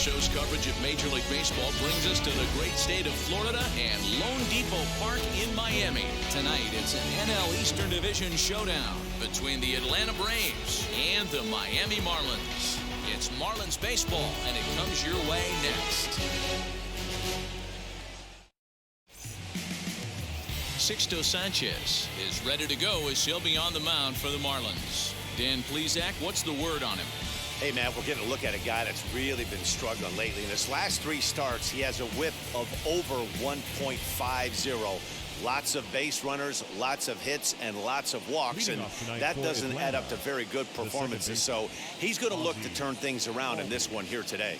show's coverage of Major League Baseball brings us to the great state of Florida and LoanDepot Park in Miami. Tonight, it's an NL Eastern Division showdown between the Atlanta Braves and the Miami Marlins. It's Marlins baseball, and it comes your way next. Sixto Sanchez is ready to go as he'll be on the mound for the Marlins. Dan Plezak, what's the word on him? Hey, man, we're getting a look at a guy that's really been struggling lately. In his last 3 starts, he has a whip of over 1.50. Lots of base runners, lots of hits, and lots of walks, and that doesn't add up to very good performances. So he's going to look to turn things around in this one here today.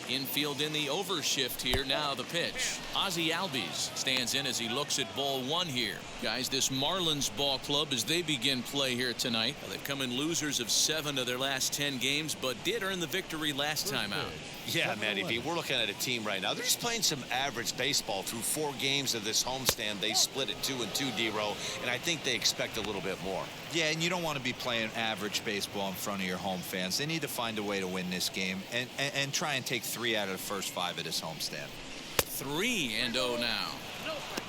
Infield in the overshift here. Now the pitch. Ozzie Albies stands in as he looks at ball 1 here. Guys, this Marlins ball club, as they begin play here tonight, they've come in losers of 7 of their last 10 games, but did earn the victory last time out. Yeah, Matty V, we're looking at a team right now. They're just playing some average baseball through 4 games of this homestand. They split it 2-2, D-Row, and I think they expect a little bit more. Yeah, and you don't want to be playing average baseball in front of your home fans. They need to find a way to win this game and try and take 3 out of the first 5 of this homestand. 3-0 now.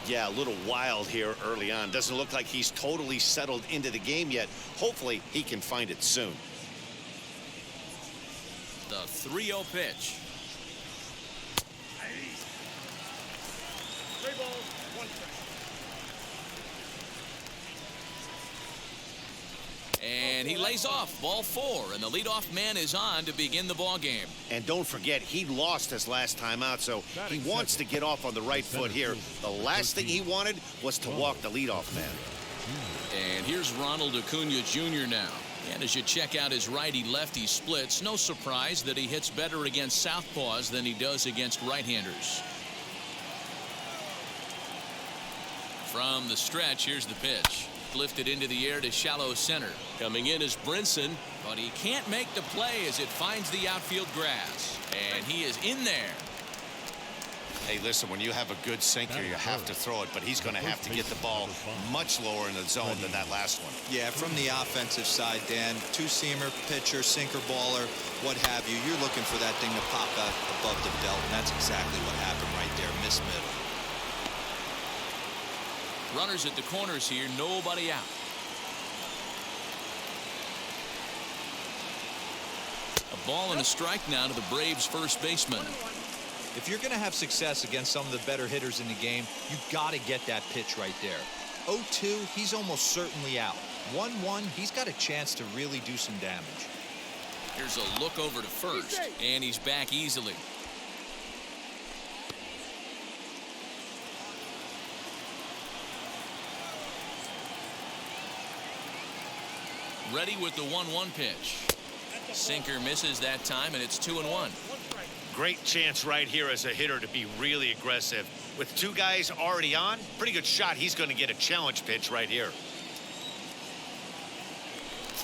Yeah, a little wild here early on. Doesn't look like he's totally settled into the game yet. Hopefully, he can find it soon. The 3-0 pitch. 3 balls, 1 strike. And he lays off. Ball 4, and the leadoff man is on to begin the ball game. And don't forget, he lost his last time out, so he wants to get off on the right foot here. The last thing he wanted was to walk the leadoff man. And here's Ronald Acuna Jr. now. And as you check out his righty-lefty splits, no surprise that he hits better against southpaws than he does against right-handers. From the stretch, here's the pitch. Lifted into the air to shallow center. Coming in is Brinson, but he can't make the play as it finds the outfield grass. And he is in there. Hey, listen, when you have a good sinker, you have to throw it, but he's going to have to get the ball much lower in the zone than that last one. Yeah, from the offensive side, Dan, 2-seamer, pitcher, sinker baller, what have you, you're looking for that thing to pop out above the belt, and that's exactly what happened right there. Miss middle. Runners at the corners here, nobody out. A ball and a strike now to the Braves' first baseman. If you're going to have success against some of the better hitters in the game, you've got to get that pitch right there. 0-2, he's almost certainly out. 1-1, he's got a chance to really do some damage. Here's a look over to first, and he's back easily. Ready with the 1-1 pitch. Sinker misses that time, and it's 2-1. Great chance right here as a hitter to be really aggressive. With 2 guys already on, pretty good shot. He's going to get a challenge pitch right here.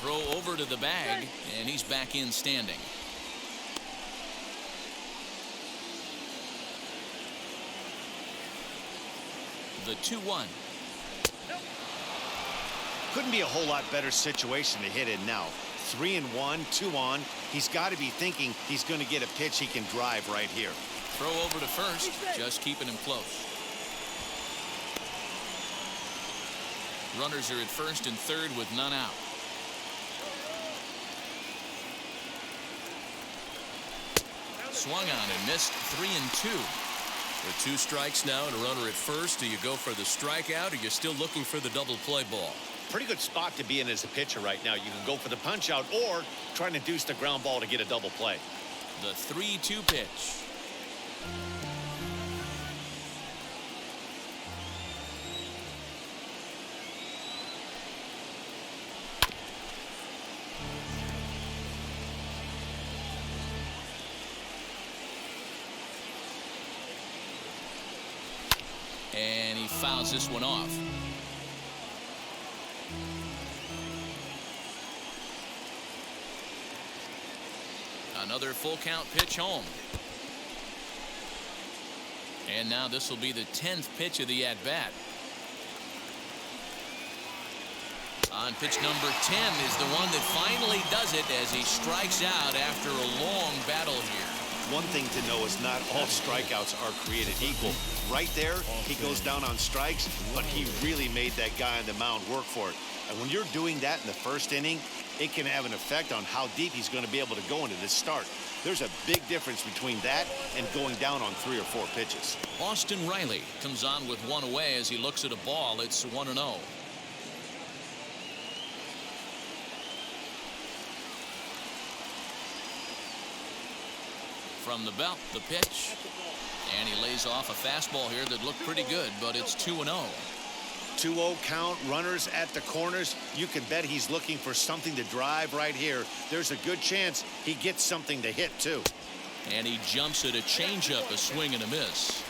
Throw over to the bag, and he's back in standing. The 2-1. Couldn't be a whole lot better situation to hit in now. 3-1, 2 on. He's got to be thinking he's going to get a pitch he can drive right here. Throw over to first, just keeping him close. Runners are at first and third with none out. Swung on and missed. 3-2. With 2 strikes now and a runner at first, do you go for the strikeout, or you're still looking for the double play ball? Pretty good spot to be in as a pitcher right now. You can go for the punch out or trying to deuce the ground ball to get a double play. The 3-2 pitch. And he fouls this one off. Another full count pitch home. And now this will be the 10th pitch of the at-bat. On pitch number 10 is the one that finally does it as he strikes out after a long battle here. one thing to know is not all strikeouts are created equal. Right there, he goes down on strikes, but he really made that guy on the mound work for it. And when you're doing that in the first inning, it can have an effect on how deep he's going to be able to go into this start. There's a big difference between that and going down on 3 or 4 pitches. Austin Reilly comes on with one away as he looks at a ball. It's 1-0. From the belt, the pitch. And he lays off a fastball here that looked pretty good, but it's 2-0. 2-0 count, runners at the corners. You can bet he's looking for something to drive right here. There's a good chance he gets something to hit, too. And he jumps at a changeup, a swing and a miss.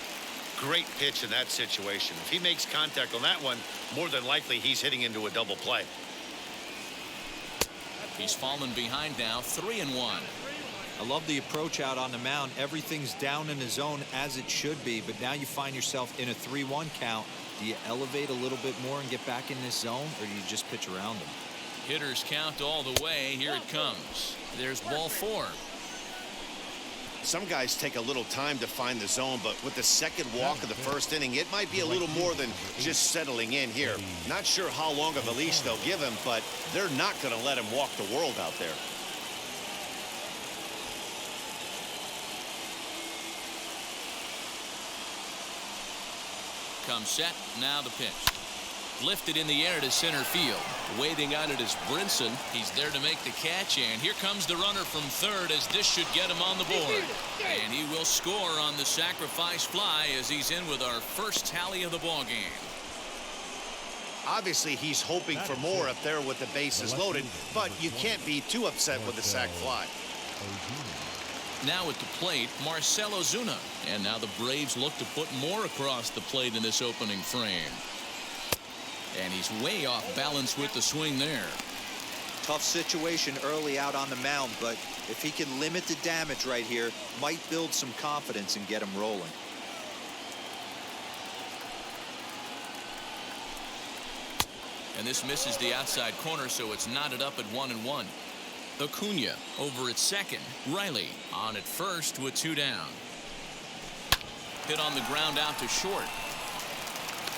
Great pitch in that situation. If he makes contact on that one, more than likely he's hitting into a double play. He's fallen behind now, 3-1. I love the approach out on the mound. Everything's down in the zone as it should be, but now you find yourself in a 3-1 count. Do you elevate a little bit more and get back in this zone, or do you just pitch around them? Hitters count all the way. Here it comes. There's ball 4. Some guys take a little time to find the zone, but with the second walk of the first inning, it might be a little more than just settling in here. Not sure how long of a leash they'll give him, but they're not going to let him walk the world out there. Comes set, now the pitch. Lifted in the air to center field. Waiting on it is Brinson. He's there to make the catch, and here comes the runner from third as this should get him on the board. And he will score on the sacrifice fly as he's in with our first tally of the ball game. Obviously, he's hoping for more up there with the bases loaded, but you can't be too upset with the sac fly. Now at the plate, Marcell Ozuna. And now the Braves look to put more across the plate in this opening frame. And he's way off balance with the swing there. Tough situation early out on the mound, but if he can limit the damage right here, might build some confidence and get him rolling. And this misses the outside corner, so it's knotted up at 1-1. Acuna over at second. Reilly on at first with 2 down. Hit on the ground out to short.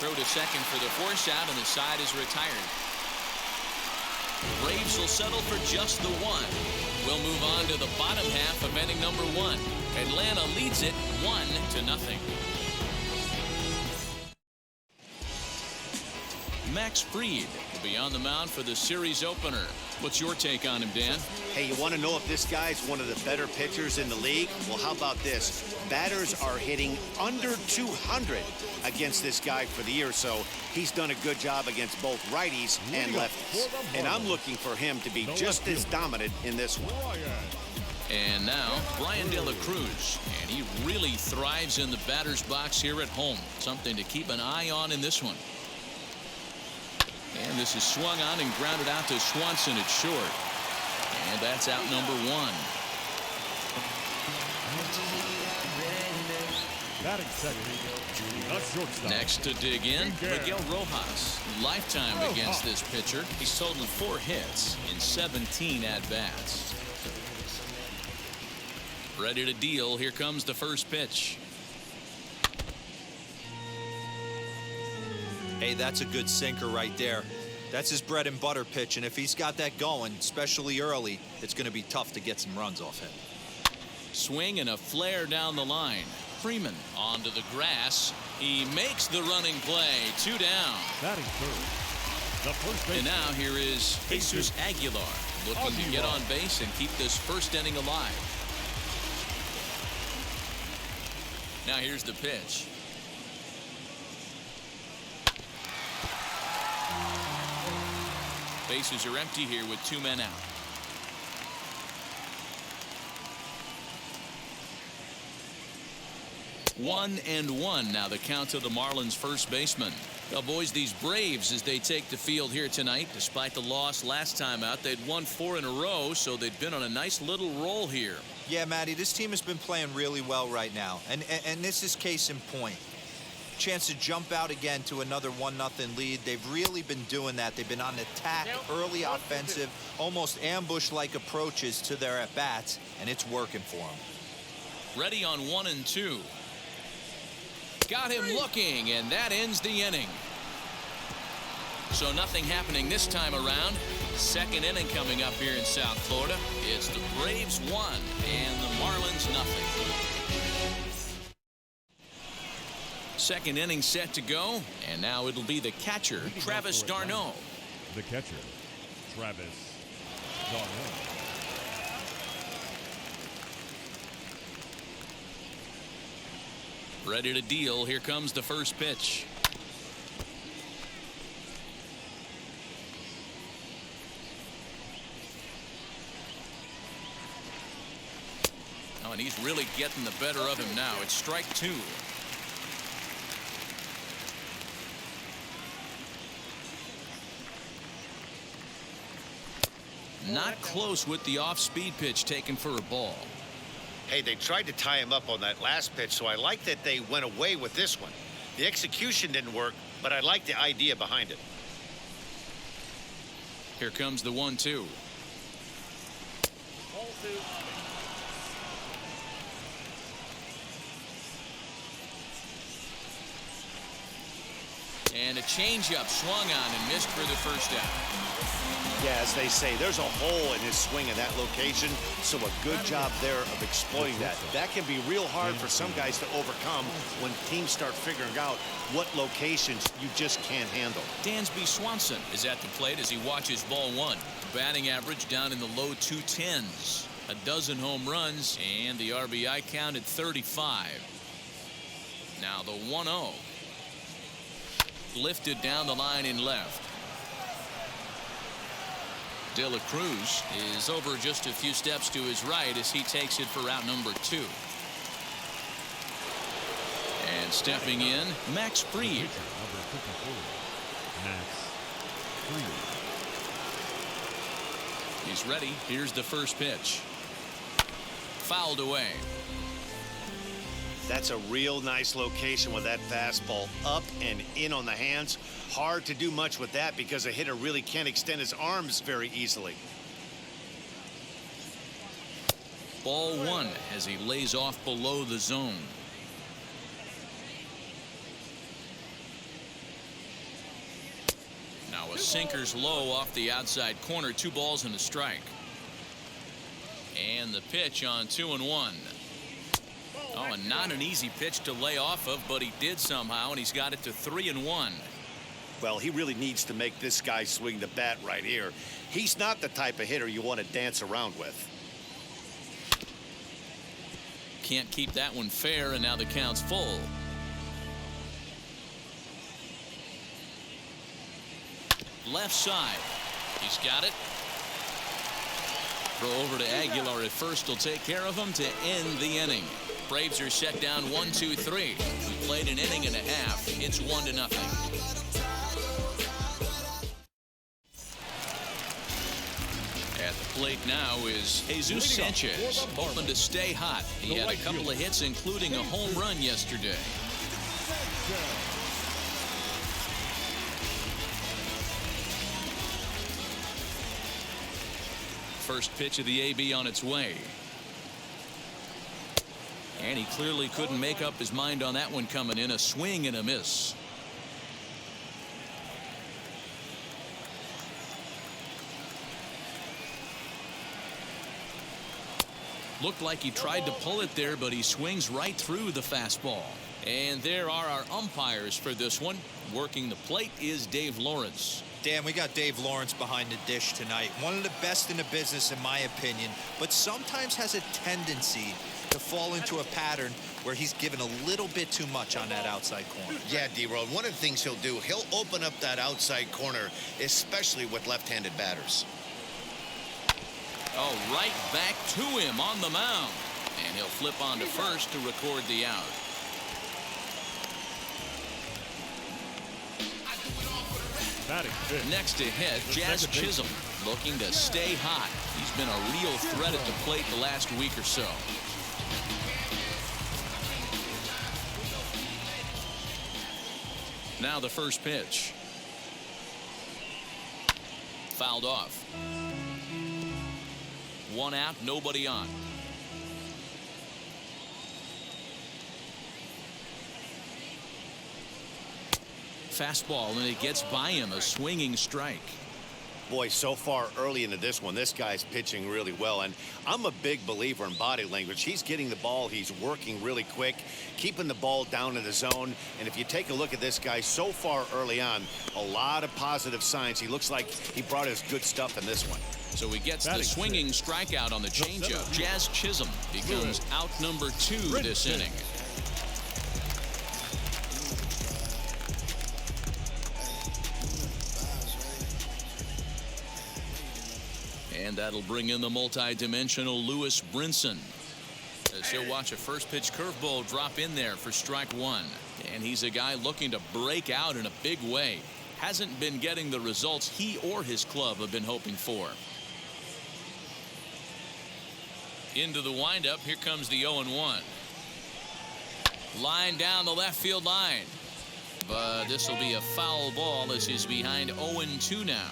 Throw to second for the force out, and the side is retired. Braves will settle for just the 1. We'll move on to the bottom half of inning number 1. Atlanta leads it 1-0. Max Fried will be on the mound for the series opener. What's your take on him, Dan? Hey, you want to know if this guy's one of the better pitchers in the league? Well, how about this? Batters are hitting under 200 against this guy for the year, so he's done a good job against both righties and lefties. And I'm looking for him to be just as dominant in this one. And now, Brian De La Cruz. And he really thrives in the batter's box here at home. Something to keep an eye on in this one. And this is swung on and grounded out to Swanson at short. And that's out number 1. Next to dig in, Miguel Rojas. Lifetime against this pitcher. He's totaled 4 hits in 17 at-bats. Ready to deal. Here comes the first pitch. Hey, that's a good sinker right there. That's his bread and butter pitch, and if he's got that going, especially early, it's going to be tough to get some runs off him. Swing and a flare down the line. Freeman onto the grass. He makes the running play. 2 down. And now here is Jesus Aguilar looking to get on base and keep this first inning alive. Now here's the pitch. Bases are empty here with 2 men out. One and one now the count to the Marlins first baseman. Well, boys, these Braves, as they take the field here tonight, despite the loss last time out, they'd won 4 in a row, so they'd been on a nice little roll here. Yeah, Matty, this team has been playing really well right now, and this is case in point. Chance to jump out again to another 1-0 lead. They've really been doing that. They've been on attack, early offensive, almost ambush-like approaches to their at-bats, and it's working for them. Ready on 1 and 2. Got him looking, and that ends the inning. So nothing happening this time around. Second inning coming up here in South Florida. It's the Braves 1 and the Marlins nothing. Second inning set to go, and now it'll be the catcher, Travis d'Arnaud. The catcher, Travis d'Arnaud. Ready to deal. Here comes the first pitch. Oh, and he's really getting the better of him now. It's strike 2. Not close with the off-speed pitch taken for a ball. Hey, they tried to tie him up on that last pitch, so I like that they went away with this one. The execution didn't work, but I like the idea behind it. Here comes the 1-2. And a changeup swung on and missed for the first out. Yeah, as they say, there's a hole in his swing in that location, so a good job there of exploiting that. That can be real hard for some guys to overcome when teams start figuring out what locations you just can't handle. Dansby Swanson is at the plate as he watches ball 1. Batting average down in the low 210s. A dozen home runs, and the RBI count at 35. Now the 1-0. Lifted down the line in left. De La Cruz is over just a few steps to his right as he takes it for route number 2. And stepping in, Max Fried. Number 54, Max Fried. He's ready. Here's the first pitch. Fouled away. That's a real nice location with that fastball up and in on the hands. Hard to do much with that because a hitter really can't extend his arms very easily. Ball 1 as he lays off below the zone. Now a sinker's low off the outside corner. 2 balls and a strike. And the pitch on 2-1. Oh, and not an easy pitch to lay off of, but he did somehow, and he's got it to 3-1. Well, he really needs to make this guy swing the bat right here. He's not the type of hitter you want to dance around with. Can't keep that one fair, and now the count's full. Left side. He's got it. Throw over to Aguilar at first will take care of him to end the inning. Braves are set down 1-2-3. We played an inning and a half. It's 1-0. At the plate now is Jesus Sanchez, hoping to stay hot. He had a couple of hits, including a home run yesterday. First pitch of the AB on its way. And he clearly couldn't make up his mind on that one coming in. A swing and a miss. Looked like he tried to pull it there, but he swings right through the fastball. And there are our umpires for this one. Working the plate is Dave Lawrence. Dan, we got Dave Lawrence behind the dish tonight. One of the best in the business, in my opinion, but sometimes has a tendency to fall into a pattern where he's given a little bit too much on that outside corner. Yeah, D-Roll, one of the things he'll do, he'll open up that outside corner, especially with left-handed batters. Oh, right back to him on the mound. And he'll flip on to first to record the out. Next to hit, Jazz Chisholm, looking to stay hot. He's been a real threat at the plate the last week or so. Now the first pitch. Fouled off. 1 out, nobody on. fastball, and it gets by him, a swinging strike. Boy, so far early into this one, this guy's pitching really well, and I'm a big believer in body language. He's getting the ball, he's working really quick, keeping the ball down in the zone, and if you take a look at this guy so far early on, a lot of positive signs. He looks like he brought his good stuff in this one. So he gets the swinging strikeout on the changeup. Jazz Chisholm becomes out number 2 this inning. And that'll bring in the multi-dimensional Lewis Brinson, as he'll watch a first pitch curveball drop in there for strike 1. And he's a guy looking to break out in a big way. Hasn't been getting the results he or his club have been hoping for. Into the windup. Here comes the 0-1. Line down the left field line. But this will be a foul ball as he's behind 0-2 now.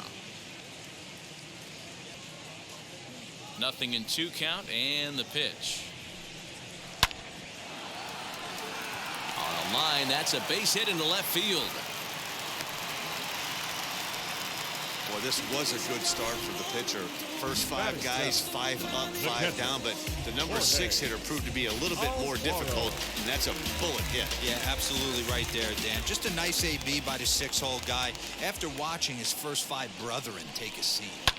0-2 count, and the pitch. On a line, that's a base hit into left field. Boy, this was a good start for the pitcher. First 5 guys, 5 up, 5 down, but the number 6 hitter proved to be a little bit more difficult, and that's a bullet hit. Yeah, absolutely right there, Dan. Just a nice AB by the 6-hole guy after watching his first 5 brethren take a seat.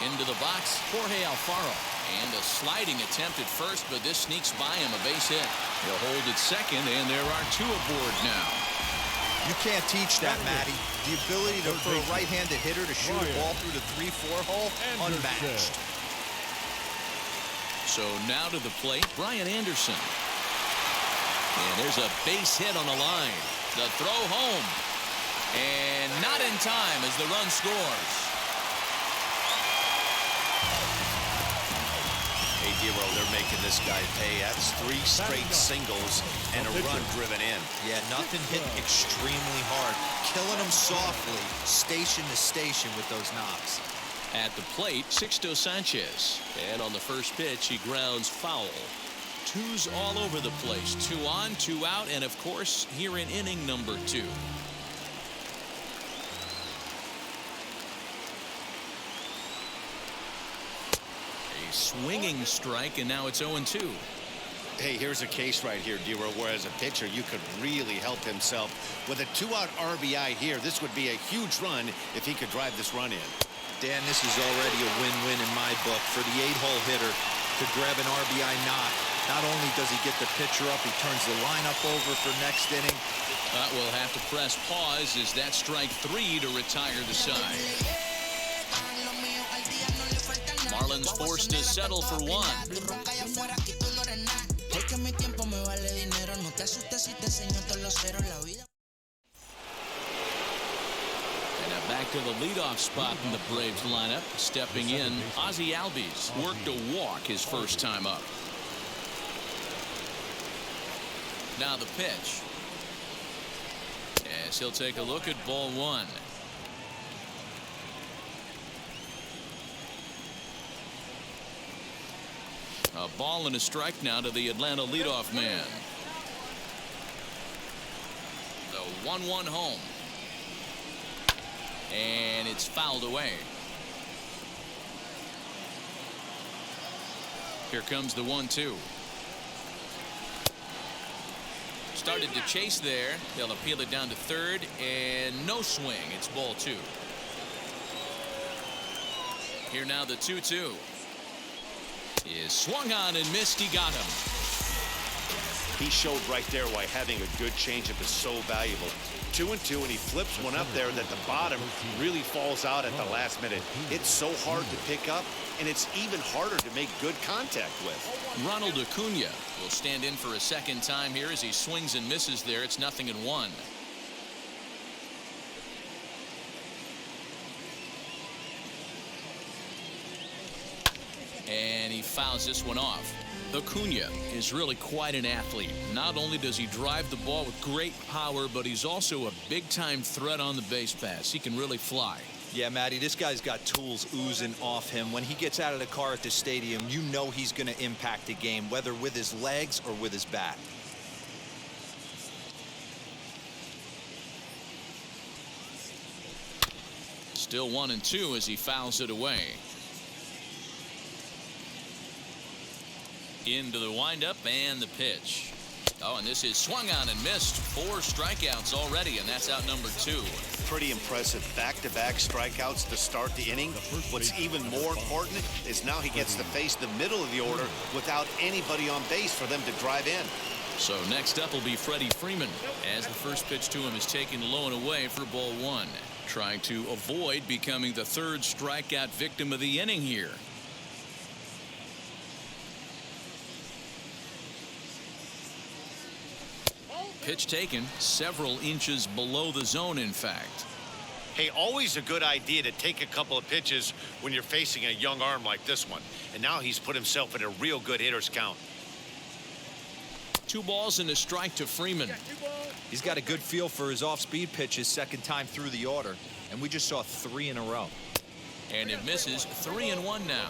Into the box, Jorge Alfaro. And a sliding attempt at first, but this sneaks by him, a base hit. He'll hold at second, and there are 2 aboard now. You can't teach that, Matty. The ability for a right-handed hitter to shoot a ball through the 3-4 hole, unmatched. So now to the plate, Brian Anderson. And there's a base hit on the line. The throw home. And not in time as the run scores. They're making this guy pay. That's 3 straight singles and a run driven in. Yeah, nothing hit extremely hard. Killing them softly, station to station with those knocks. At the plate, Sixto Sanchez. And on the first pitch, he grounds foul. 2s all over the place. 2 on, 2 out, and of course, here in inning number 2. Swinging strike, and now it's 0-2. Hey, here's a case right here, D-Row, where as a pitcher you could really help himself with a 2-out RBI here. This would be a huge run if he could drive this run in. Dan, this is already a win-win in my book for the 8-hole hitter to grab an RBI knock. Not only does he get the pitcher up, he turns the lineup over for next inning. We'll have to press pause as that strike 3 to retire the side. Marlins forced to settle for 1. And now back to the leadoff spot in the Braves lineup. Stepping in, Ozzie Albies worked a walk his first time up. Now the pitch. As he'll take a look at ball 1. A ball and a strike now to the Atlanta leadoff man. The 1-1 home. And it's fouled away. Here comes the 1-2. Started to chase there. They'll appeal it down to third, and no swing. It's ball 2. Here now the 2-2. Is swung on and missed. He got him. He showed right there why having a good changeup is so valuable. 2-2, and he flips one up there that the bottom really falls out at the last minute. It's so hard to pick up, and it's even harder to make good contact with. Ronald Acuna will stand in for a second time here as he swings and misses there. It's 0-1. And he fouls this one off. Acuna is really quite an athlete. Not only does he drive the ball with great power, but he's also a big-time threat on the base paths. He can really fly. Yeah, Matty, this guy's got tools oozing off him. When he gets out of the car at the stadium, you know he's going to impact the game, whether with his legs or with his bat. Still 1-2 as he fouls it away. Into the windup and the pitch. Oh, and this is swung on and missed. 4 strikeouts already, and that's out number 2. Pretty impressive back-to-back strikeouts to start the inning. What's even more important is now he gets to face the middle of the order without anybody on base for them to drive in. So next up will be Freddie Freeman as the first pitch to him is taken low and away for ball 1. Trying to avoid becoming the 3rd strikeout victim of the inning here. Pitch taken several inches below the zone, in fact. Hey, always a good idea to take a couple of pitches when you're facing a young arm like this one. And now he's put himself in a real good hitter's count. 2 balls and a strike to Freeman. He's got a good feel for his off-speed pitches second time through the order, and we just saw 3 in a row. And it misses. 3-1 now.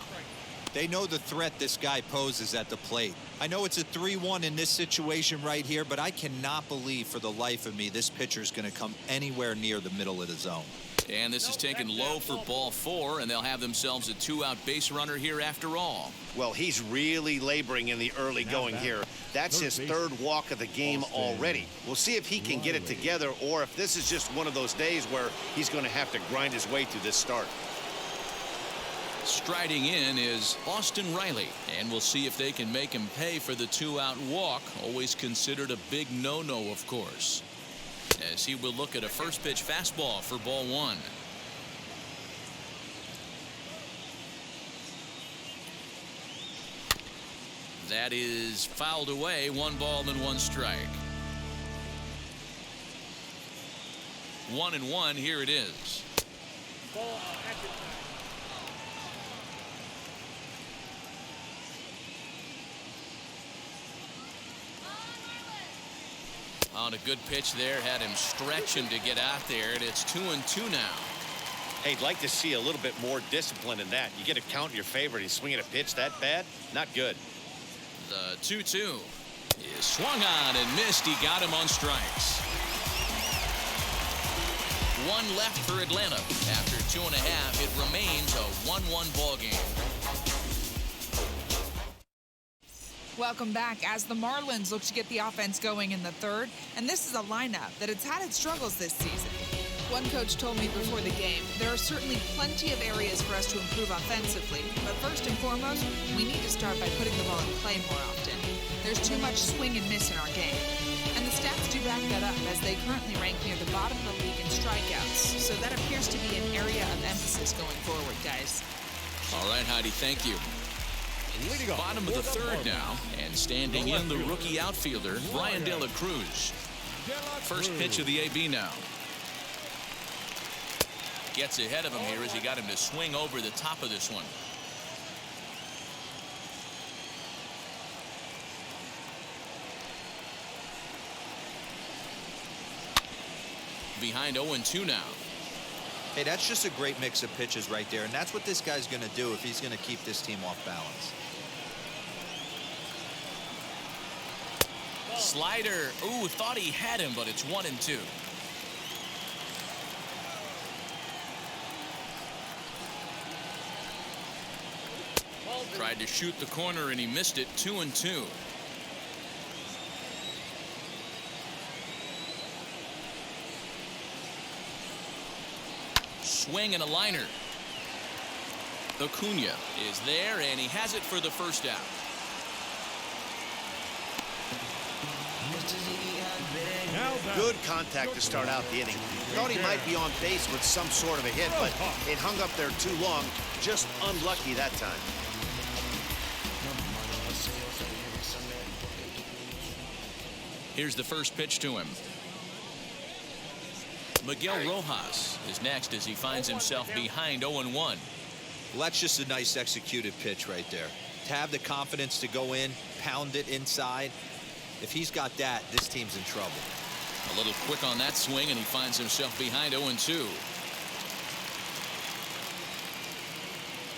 They know the threat this guy poses at the plate. I know it's a 3-1 in this situation right here, but I cannot believe for the life of me this pitcher is going to come anywhere near the middle of the zone. And this is taken low for ball 4, and they'll have themselves a 2-out base runner here after all. Well, he's really laboring in the early going here. That's his 3rd walk of the game already. We'll see if he can get it together or if this is just one of those days where he's going to have to grind his way through this start. Striding in is Austin Reilly, and we'll see if they can make him pay for the 2-out walk. Always considered a big no-no, of course, as he will look at a first pitch fastball for ball 1. That is fouled away. 1 ball and 1 strike. 1-1. Here it is. On a good pitch there, had him stretching to get out there, and it's 2-2 now. Hey, I'd like to see a little bit more discipline in that. You get a count in your favor and he's swinging a pitch that bad? Not good. The 2-2 is swung on and missed. He got him on strikes. 1 left for Atlanta. After 2.5, it remains a 1-1 ball game. Welcome back as the Marlins look to get the offense going in the 3rd, and this is a lineup that has had its struggles this season. One coach told me before the game, there are certainly plenty of areas for us to improve offensively, but first and foremost, we need to start by putting the ball in play more often. There's too much swing and miss in our game. And the stats do back that up, as they currently rank near the bottom of the league in strikeouts, so that appears to be an area of emphasis going forward, guys. All right, Heidi, thank you. Bottom of the 3rd now, and standing in the rookie outfielder, Brian De La Cruz. First pitch of the AB now. Gets ahead of him here as he got him to swing over the top of this one. Behind 0-2 now. Hey, that's just a great mix of pitches right there, and that's what this guy's going to do if he's going to keep this team off balance. Slider. Ooh, thought he had him, but it's 1-2. Tried to shoot the corner and he missed it. 2-2. Swing and a liner. Acuna is there, and he has it for the 1st out. Good contact to start out the inning. Thought he might be on base with some sort of a hit, but it hung up there too long. Just unlucky that time. Here's the first pitch to him. Miguel Rojas is next as he finds himself behind 0-1. Well, that's just a nice executed pitch right there. To have the confidence to go in, pound it inside. If he's got that, this team's in trouble. A little quick on that swing, and he finds himself behind 0-2.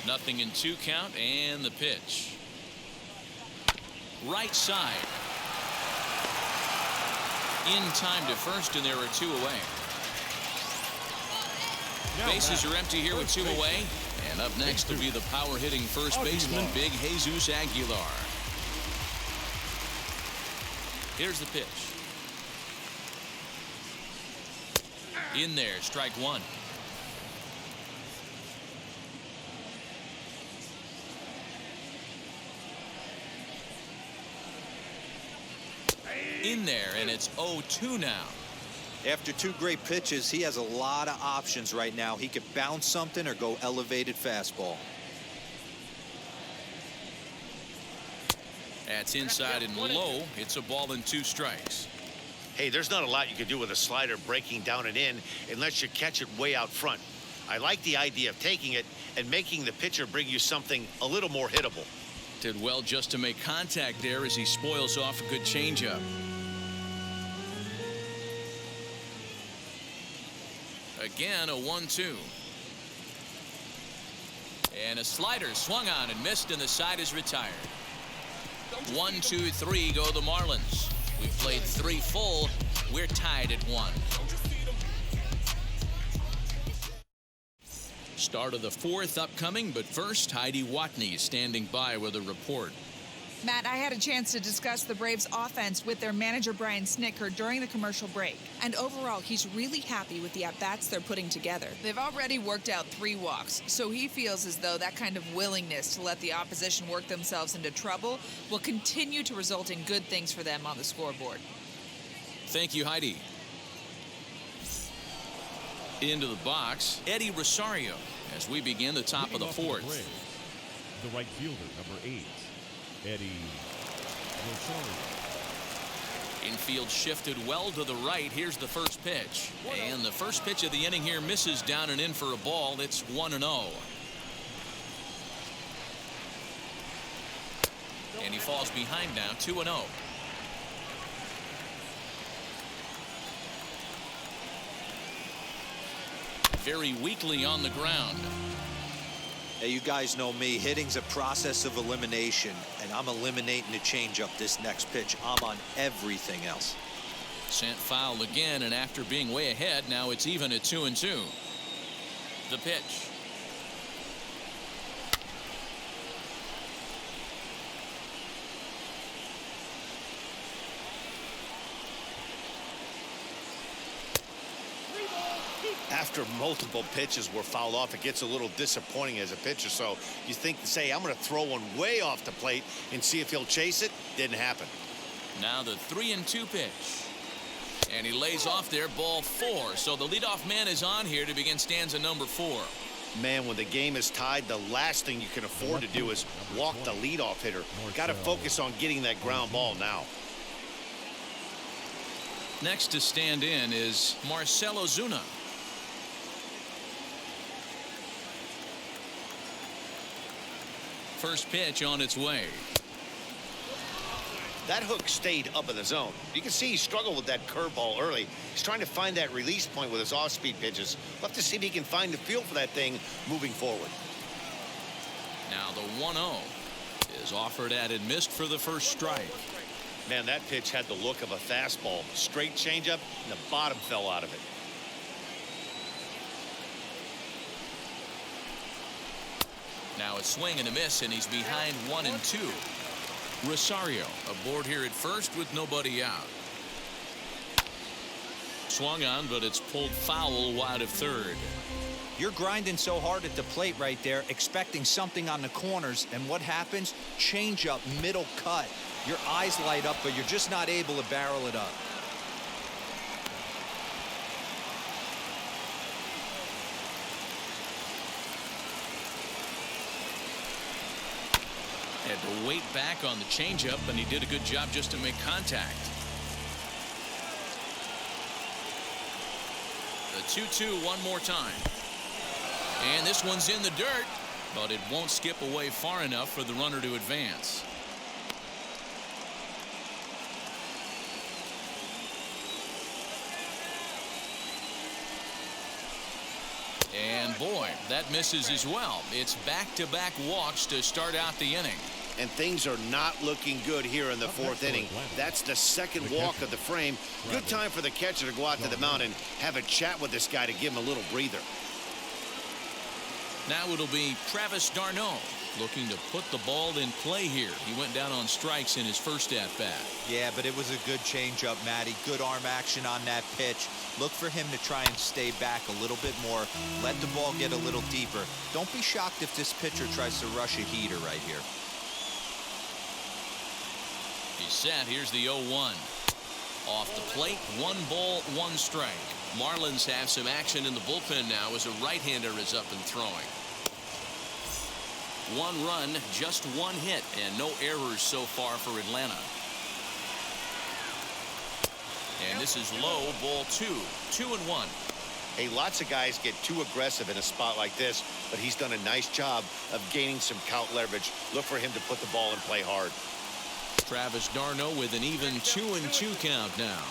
Nothing in 2 count, and the pitch. Right side. In time to first, and there are 2 away. Bases are empty here with 2 away. And up next will be the power-hitting first baseman, Big Jesus Aguilar. Here's the pitch. In there, strike 1. In there, and it's 0-2 now. After 2 great pitches, he has a lot of options right now. He could bounce something or go elevated fastball. That's inside and low. It's a ball and 2 strikes. Hey, there's not a lot you can do with a slider breaking down and in unless you catch it way out front. I like the idea of taking it and making the pitcher bring you something a little more hittable. Did well just to make contact there as he spoils off a good changeup. Again, a 1-2. And a slider swung on and missed, and the side is retired. 1, 2, 3 go the Marlins. We've played 3 full. We're tied at 1. Start of the 4th upcoming, but first, Heidi Watney standing by with a report. Matt, I had a chance to discuss the Braves offense with their manager Brian Snitker during the commercial break. And overall, he's really happy with the at-bats they're putting together. They've already worked out 3 walks, so he feels as though that kind of willingness to let the opposition work themselves into trouble will continue to result in good things for them on the scoreboard. Thank you, Heidi. Into the box, Eddie Rosario as we begin the top of the 4th. The right fielder, number 8. Eddie Rosario. Infield shifted well to the right. Here's the first pitch. And the first pitch of the inning here misses down and in for a ball. It's 1-0. And he falls behind now, 2-0. Very weakly on the ground. Hey, you guys know me. Hitting's a process of elimination, and I'm eliminating the changeup this next pitch. I'm on everything else. Sent foul again, and after being way ahead, now it's even at 2-2. The pitch. After multiple pitches were fouled off, it gets a little disappointing as a pitcher. So you think to say, I'm going to throw one way off the plate and see if he'll chase it. Didn't happen. Now the 3-2 pitch. And he lays off there, ball 4. So the leadoff man is on here to begin stanza number 4. Man, when the game is tied, the last thing you can afford to do is walk the leadoff hitter. Got to focus on getting that ground ball now. Next to stand in is Marcell Ozuna. First pitch on its way. That hook stayed up in the zone. You can see he struggled with that curveball early. He's trying to find that release point with his off-speed pitches. We'll have to see if he can find the feel for that thing moving forward. Now the 1-0 is offered at and missed for the first strike. Man, that pitch had the look of a fastball. Straight changeup, and the bottom fell out of it. Now a swing and a miss, and he's behind 1-2. Rosario aboard here at first with nobody out. Swung on, but it's pulled foul wide of third. You're grinding so hard at the plate right there, expecting something on the corners, and what happens? Change up, middle cut. Your eyes light up, but you're just not able to barrel it up. Had to wait back on the changeup, and he did a good job just to make contact. The 2-2 one more time. And this one's in the dirt, but it won't skip away far enough for the runner to advance. And boy, that misses as well. It's back-to-back walks to start out the inning. And things are not looking good here in the 4th inning. That's the second walk of the frame. Good time for the catcher to go out to the mound and have a chat with this guy to give him a little breather. Now it'll be Travis d'Arnaud looking to put the ball in play here. He went down on strikes in his first at-bat. Yeah, but it was a good changeup, Matty. Good arm action on that pitch. Look for him to try and stay back a little bit more. Let the ball get a little deeper. Don't be shocked if this pitcher tries to rush a heater right here. He's set. Here's the 0-1. Off the plate, 1 ball, 1 strike. Marlins have some action in the bullpen now as a right-hander is up and throwing. 1 run, just 1 hit, and no errors so far for Atlanta. And this is low, ball 2. 2-1. Hey, lots of guys get too aggressive in a spot like this, but he's done a nice job of gaining some count leverage. Look for him to put the ball in play hard. Travis d'Arnaud with an even 2-2 count now.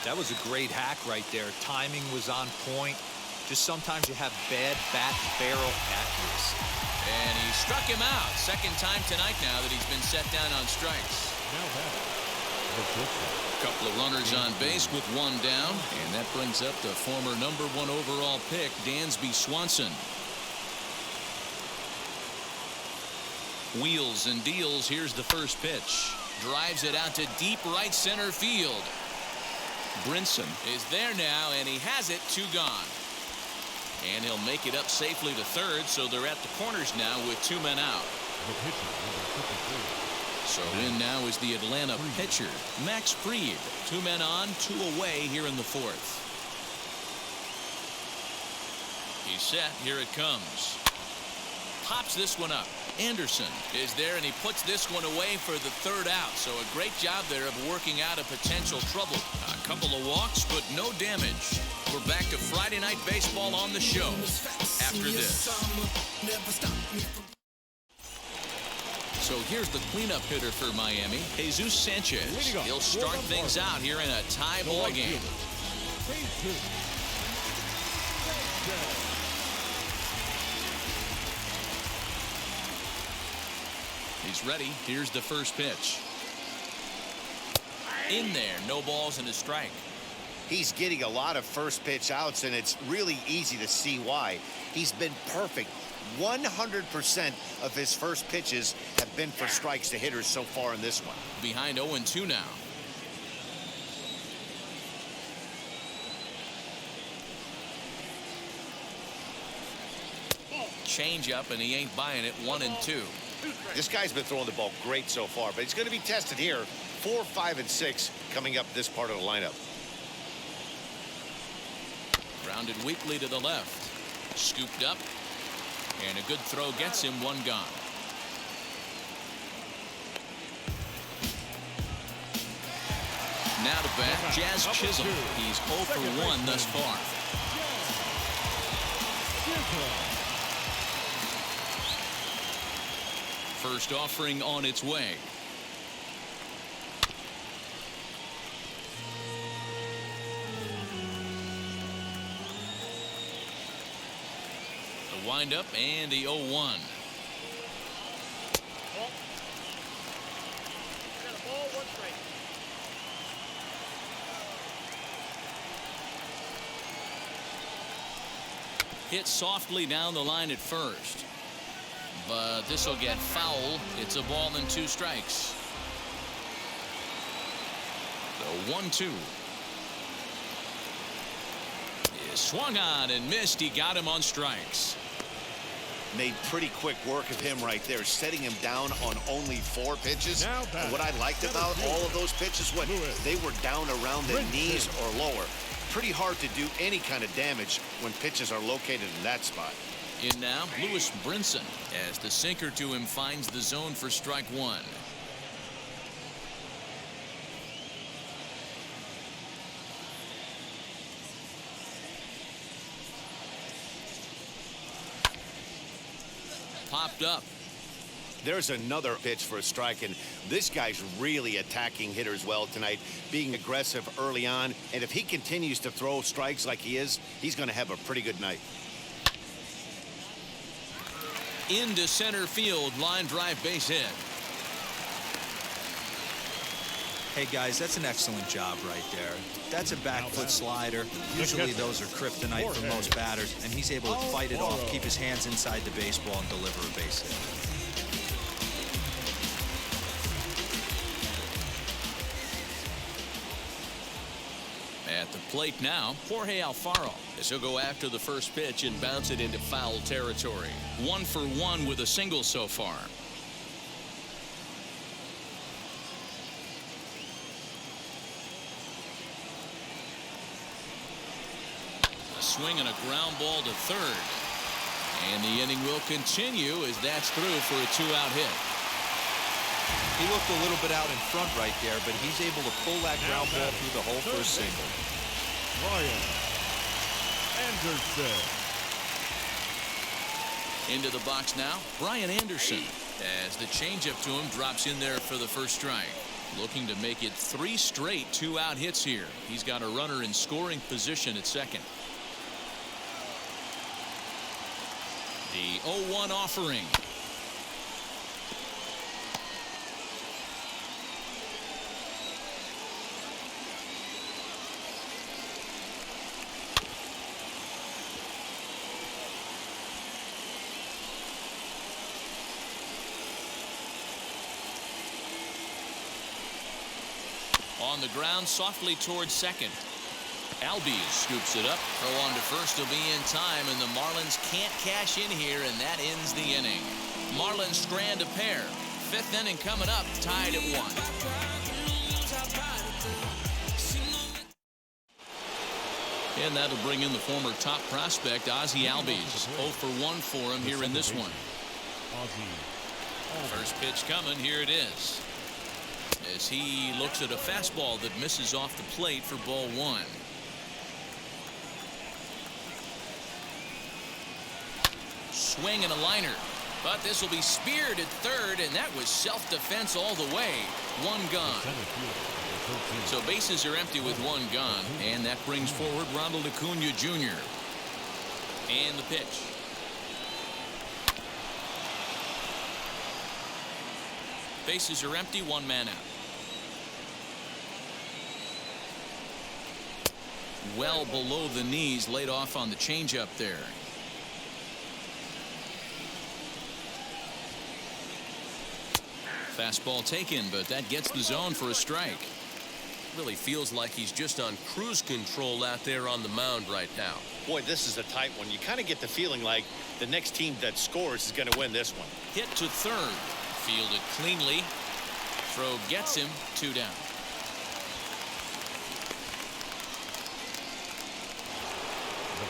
That was a great hack right there. Timing was on point. Just sometimes you have bad bat barrel accuracy. And he struck him out. Second time tonight now that he's been set down on strikes. A couple of runners on base with 1 down. And that brings up the former #1 overall pick, Dansby Swanson. Wheels and deals. Here's the first pitch. Drives it out to deep right center field. Brinson is there now, and he has it. 2 gone. And he'll make it up safely to third, so they're at the corners now with 2 men out. So in now is the Atlanta pitcher, Max Fried. 2 men on, 2 away here in the 4th. He's set. Here it comes. Pops this one up. Anderson is there, and he puts this one away for the 3rd out. So a great job there of working out a potential trouble. A couple of walks, but no damage. We're back to Friday Night Baseball on the show after this. So here's the cleanup hitter for Miami, Jesus Sanchez. He'll start things out here in a tie ball game. He's ready. Here's the first pitch. In there, no balls and a strike. He's getting a lot of first pitch outs, and it's really easy to see why. He's been perfect. 100% of his first pitches have been for strikes to hitters so far in this one. Behind 0-2 now. Change up, and he ain't buying it. 1-2. This guy's been throwing the ball great so far, but he's going to be tested here. 4, 5, and 6 coming up this part of the lineup. Grounded weakly to the left. Scooped up. And a good throw gets him. 1 gone. Now to bat, Jazz Chisholm. He's 0 for 1 thus far. First offering on its way. The windup and the 0-1. Hit softly down the line at first. But this will get foul. It's a ball and 2 strikes. The 1-2. He swung on and missed. He got him on strikes. Made pretty quick work of him right there, setting him down on only 4 pitches. And what I liked about all of those pitches, what they were down around the knees or lower. Pretty hard to do any kind of damage when pitches are located in that spot. In now, Lewis Brinson, as the sinker to him finds the zone for strike 1. Popped up. There's another pitch for a strike, and this guy's really attacking hitters well tonight, being aggressive early on. And if he continues to throw strikes like he is, he's going to have a pretty good night. Into center field, line drive base hit. Hey, guys, that's an excellent job right there. That's a back foot slider. Usually those are kryptonite for most batters, and he's able to fight it off, keep his hands inside the baseball, and deliver a base hit. At the plate now, Jorge Alfaro, as he'll go after the first pitch and bounce it into foul territory. 1 for 1 with a single so far. A swing and a ground ball to third. And the inning will continue as that's through for a 2-out hit. He looked a little bit out in front right there, but he's able to pull that ground ball through the hole for a single. Brian Anderson. Into the box now, Brian Anderson, as the changeup to him drops in there for the first strike. Looking to make it 3 straight 2-out hits here. He's got a runner in scoring position at second. The 0-1 offering. On the ground softly towards second. Albies scoops it up. Throw on to first will be in time, and the Marlins can't cash in here, and that ends the inning. Marlins strand a pair. 5th inning coming up, tied at 1. And that'll bring in the former top prospect, Ozzie Albies. 0 for 1 for him here in this one. First pitch coming, here it is. As he looks at a fastball that misses off the plate for ball 1. Swing and a liner, but this will be speared at third, and that was self-defense all the way. 1 gone. So bases are empty with 1 gone, and that brings forward Ronald Acuna Jr. And the pitch. Bases are empty, 1 man out. Well below the knees, laid off on the changeup there. Fastball taken, but that gets the zone for a strike. Really feels like he's just on cruise control out there on the mound right now. Boy, this is a tight one. You kind of get the feeling like the next team that scores is going to win this one. Hit to third. Fielded cleanly. Throw gets him. 2 down.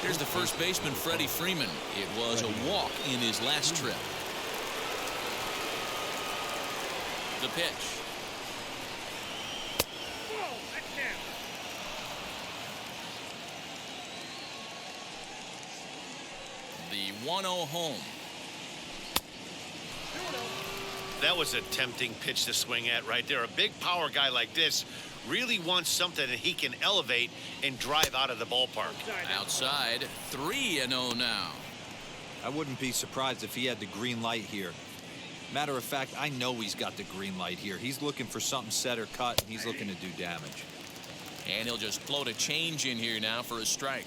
Here's the first baseman, Freddie Freeman. It was a walk in his last trip. The pitch. The 1-0 home. That was a tempting pitch to swing at right there. A big power guy like this really wants something that he can elevate and drive out of the ballpark. Outside, 3-0 now. I wouldn't be surprised if he had the green light here. Matter of fact, I know he's got the green light here. He's looking for something set or cut, and he's looking to do damage. And he'll just float a change in here now for a strike.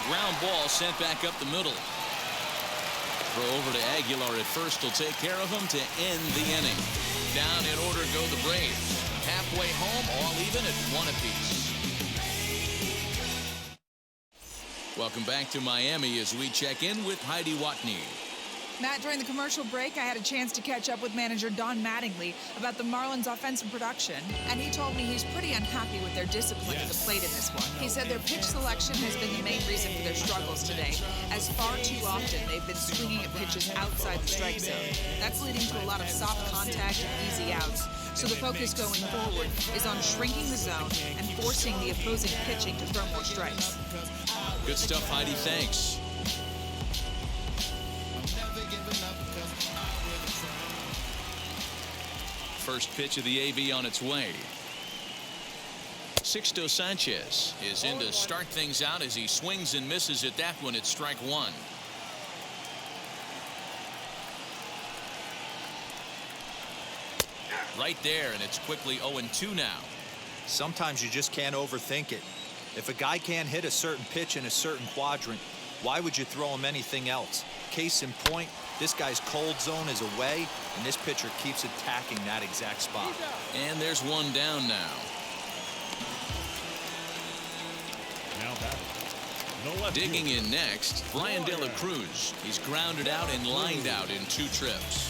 Ground ball sent back up the middle. Throw over to Aguilar at first will take care of him to end the inning. Down in order go the Braves. Halfway home, all even at 1 apiece. Welcome back to Miami as we check in with Heidi Watney. Matt, during the commercial break, I had a chance to catch up with manager Don Mattingly about the Marlins' offensive production, and he told me he's pretty unhappy with their discipline at the plate in this one. He said their pitch selection has been the main reason for their struggles today, as far too often they've been swinging at pitches outside the strike zone. That's leading to a lot of soft contact and easy outs. So the focus going forward is on shrinking the zone and forcing the opposing pitching to throw more strikes. Good stuff, Heidi. Thanks. First pitch of the AB on its way. Sixto Sanchez is in to start things out as he swings and misses at that one at strike 1. Right there, and it's quickly 0-2 now. Sometimes you just can't overthink it. If a guy can't hit a certain pitch in a certain quadrant, why would you throw him anything else? Case in point, this guy's cold zone is away, and this pitcher keeps attacking that exact spot. And there's one down now. Now batting. No left Digging fielder. in next, Brian De La Cruz. He's grounded out and lined out in 2 trips.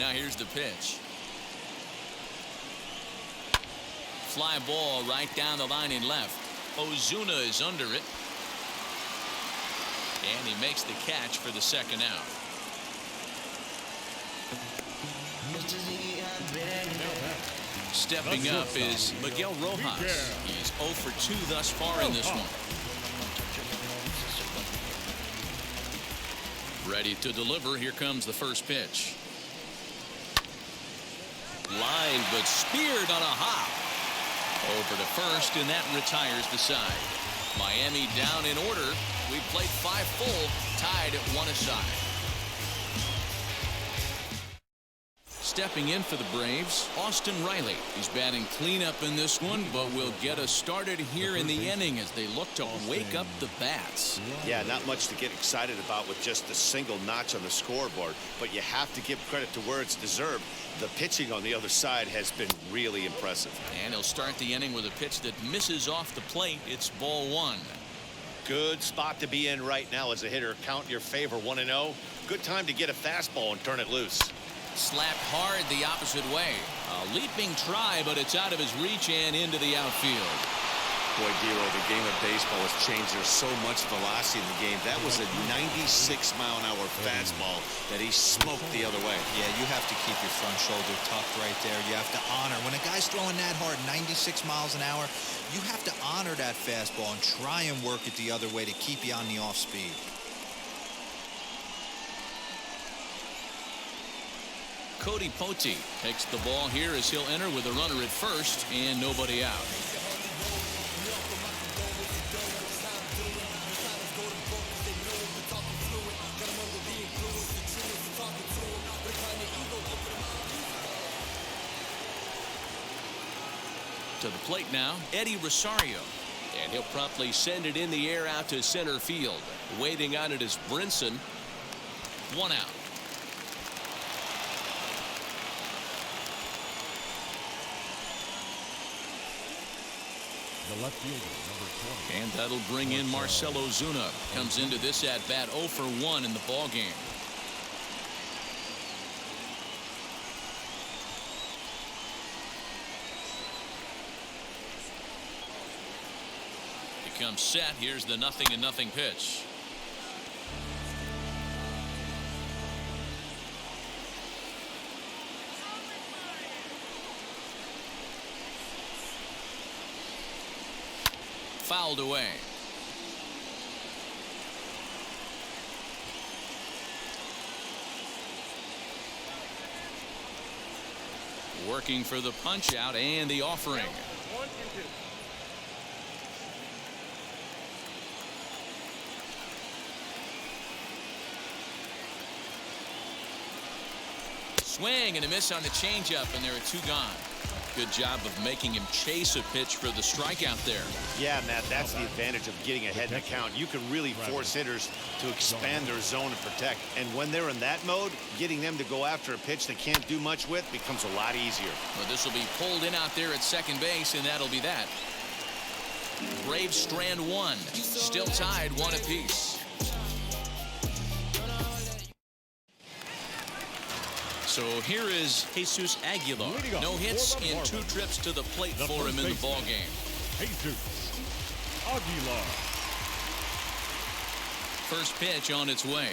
Now here's the pitch. Fly ball right down the line in left. Ozuna is under it. And he makes the catch for the second out. Stepping up is Miguel Rojas. He's 0 for 2 thus far in this one. Ready to deliver. Here comes the first pitch. Line, but speared on a hop. Over to first, and that retires the side. Miami down in order. We played 5 full, tied at 1 aside. Stepping in for the Braves, Austin Reilly. He's batting cleanup in this one, but will get us started here in the inning as they look to wake up the bats. Yeah, not much to get excited about with just a single notch on the scoreboard, but you have to give credit to where it's deserved. The pitching on the other side has been really impressive. And he'll start the inning with a pitch that misses off the plate. It's ball 1. Good spot to be in right now as a hitter. Count your favor 1-0. Good time to get a fastball and turn it loose. Slapped hard the opposite way. A leaping try, but it's out of his reach and into the outfield. Boy, Dero, the game of baseball has changed. There's so much velocity in the game. That was a 96-mile-an-hour fastball that he smoked the other way. Yeah, you have to keep your front shoulder tucked right there. You have to honor. When a guy's throwing that hard, 96 miles an hour, you have to honor that fastball and try and work it the other way to keep you on the off speed. Cody Pote takes the ball here as he'll enter with a runner at first and nobody out. To the plate now, Eddie Rosario. And he'll promptly send it in the air out to center field. Waiting on it is Brinson. 1 out. The left fielder, number 20. And that'll bring in Marcell Ozuna. Comes into this at bat 0 for 1 in the ball game. He comes set. Here's the 0-0 pitch. Fouled away. Working for the punch out and the offering. 1 and 2. Swing and a miss on the changeup, and there are 2 gone. Good job of making him chase a pitch for the strikeout there. Yeah, Matt, that's the advantage of getting ahead in the count. You can really force hitters to expand their zone and protect. And when they're in that mode, getting them to go after a pitch they can't do much with becomes a lot easier. Well, this will be pulled in out there at second base, and that'll be that. Braves strand 1. Still tied 1 apiece. So here is Jesus Aguilar. No hits in 2 trips to the plate for him in the ball game. Jesus Aguilar. First pitch on its way.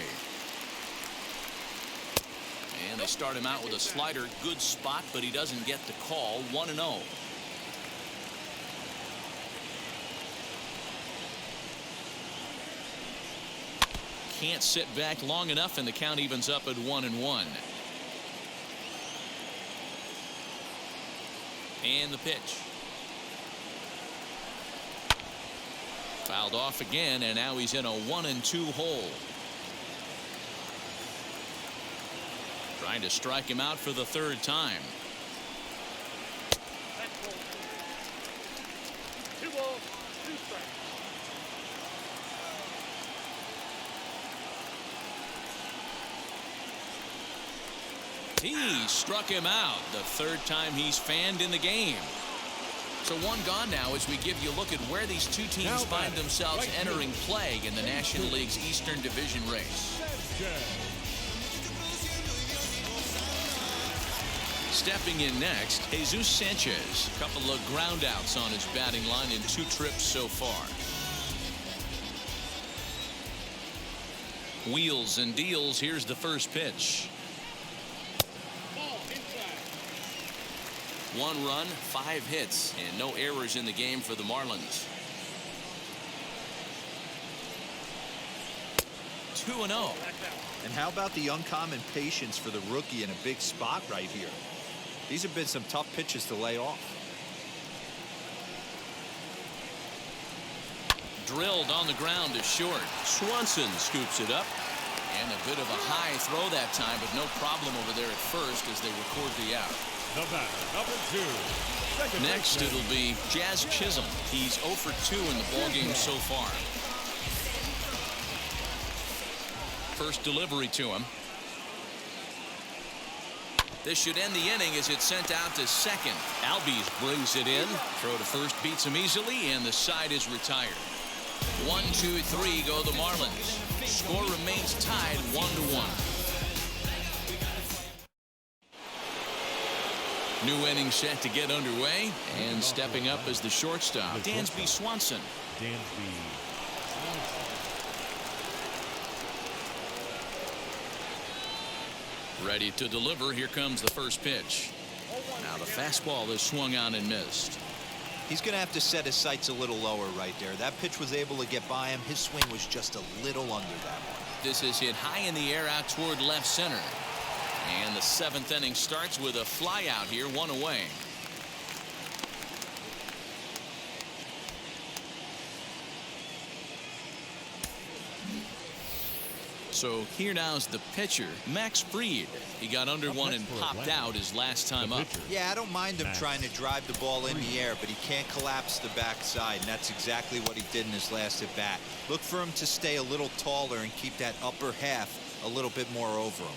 And they start him out with a slider. Good spot, but he doesn't get the call. 1-0. Can't sit back long enough, and the count evens up at 1-1. And the pitch. Fouled off again, and now he's in a 1-2 hole. Trying to strike him out for the third time. He struck him out the third time he's fanned in the game. So one gone now as we give you a look at where these two teams find themselves entering play in the National League's Eastern Division race. Stepping in next, Jesus Sanchez. A couple of ground outs on his batting line in 2 trips so far. Wheels and deals. Here's the first pitch. 1 run, 5 hits, and no errors in the game for the Marlins. 2-0. And how about the uncommon patience for the rookie in a big spot right here? These have been some tough pitches to lay off. Drilled on the ground to short. Swanson scoops it up. And a bit of a high throw that time, but no problem over there at first as they record the out. The batter, number 2. Next, it'll be Jazz Chisholm. He's 0 for 2 in the ballgame so far. First delivery to him. This should end the inning as it's sent out to second. Albies brings it in. Throw to first beats him easily, and the side is retired. 1, 2, 3 go the Marlins. Score remains tied 1-1. New inning set to get underway, and stepping up as the shortstop, Dansby Swanson. Dansby. Ready to deliver. Here comes the first pitch. Now the fastball is swung on and missed. He's going to have to set his sights a little lower right there. That pitch was able to get by him. His swing was just a little under that one. This is hit high in the air out toward left center. And the 7th inning starts with a fly out here, 1 away. So here now's the pitcher, Max Fried. He got under one and popped out his last time up. Yeah, I don't mind him trying to drive the ball in the air, but he can't collapse the backside, and that's exactly what he did in his last at bat. Look for him to stay a little taller and keep that upper half a little bit more over him.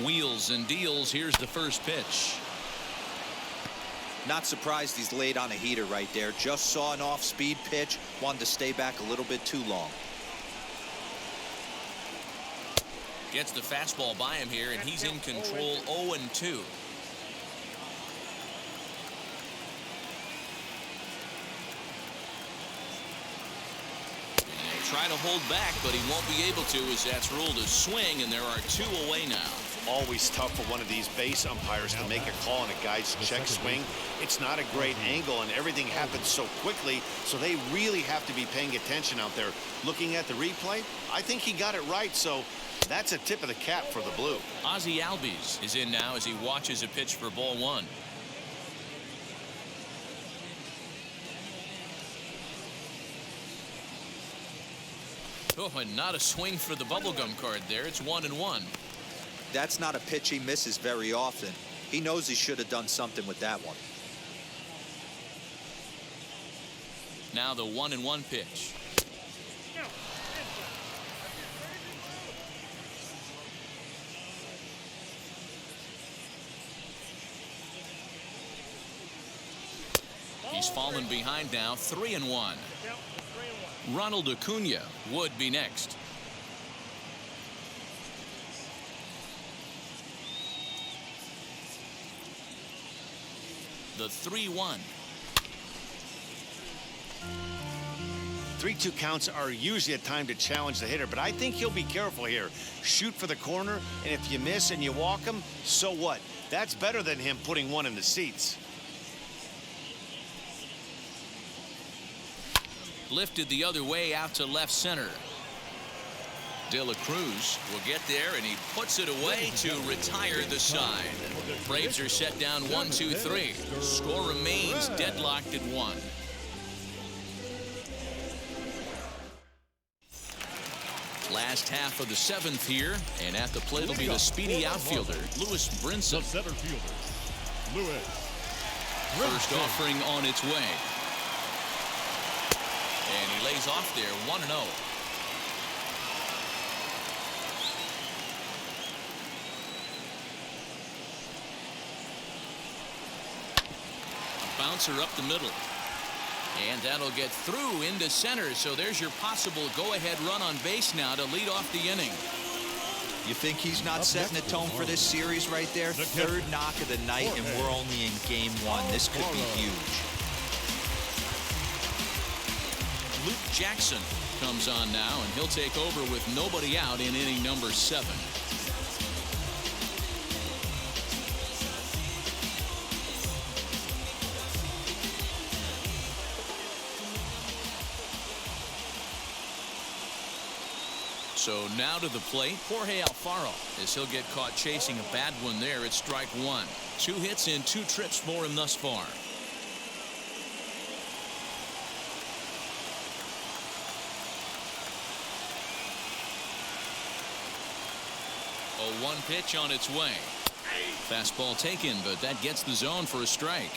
Wheels and deals. Here's the first pitch. Not surprised he's laid on a heater right there. Just saw an off-speed pitch. Wanted to stay back a little bit too long. Gets the fastball by him here, and he's in control. 0-2. Try to hold back, but he won't be able to as that's ruled a swing, and there are 2 away now. Always tough for one of these base umpires to make a call on a guy's check swing. It's not a great angle, and everything happens so quickly, so they really have to be paying attention out there. Looking at the replay, I think he got it right, so that's a tip of the cap for the Blue. Ozzie Albies is in now as he watches a pitch for ball 1. Oh, and not a swing for the bubblegum card there. It's 1-1. That's not a pitch he misses very often. He knows he should have done something with that one. Now the 1-1 pitch. He's fallen behind now, 3-1. Ronald Acuna would be next. The 3-1. 3-2 counts are usually a time to challenge the hitter, but I think he'll be careful here. Shoot for the corner, and if you miss and you walk him, so what? That's better than him putting one in the seats. Lifted the other way out to left center. De La Cruz will get there, and he puts it away to retire the side. Braves are set down 1-2-3. Score remains deadlocked at 1. Last half of the 7th here, and at the plate will be the speedy outfielder, Lewis Brinson. The center fielder, Lewis. First offering on its way. And he lays off there, 1-0. Bouncer up the middle. And that'll get through into center. So there's your possible go-ahead run on base now to lead off the inning. You think he's not setting the tone for this series right there? Third knock of the night, and we're only in game 1. This could be huge. Luke Jackson comes on now, and he'll take over with nobody out in inning number 7. So now to the plate, Jorge Alfaro, as he'll get caught chasing a bad one there at strike 1. 2 hits in 2 trips for him thus far. A 1 pitch on its way. Fastball taken, but that gets the zone for a strike.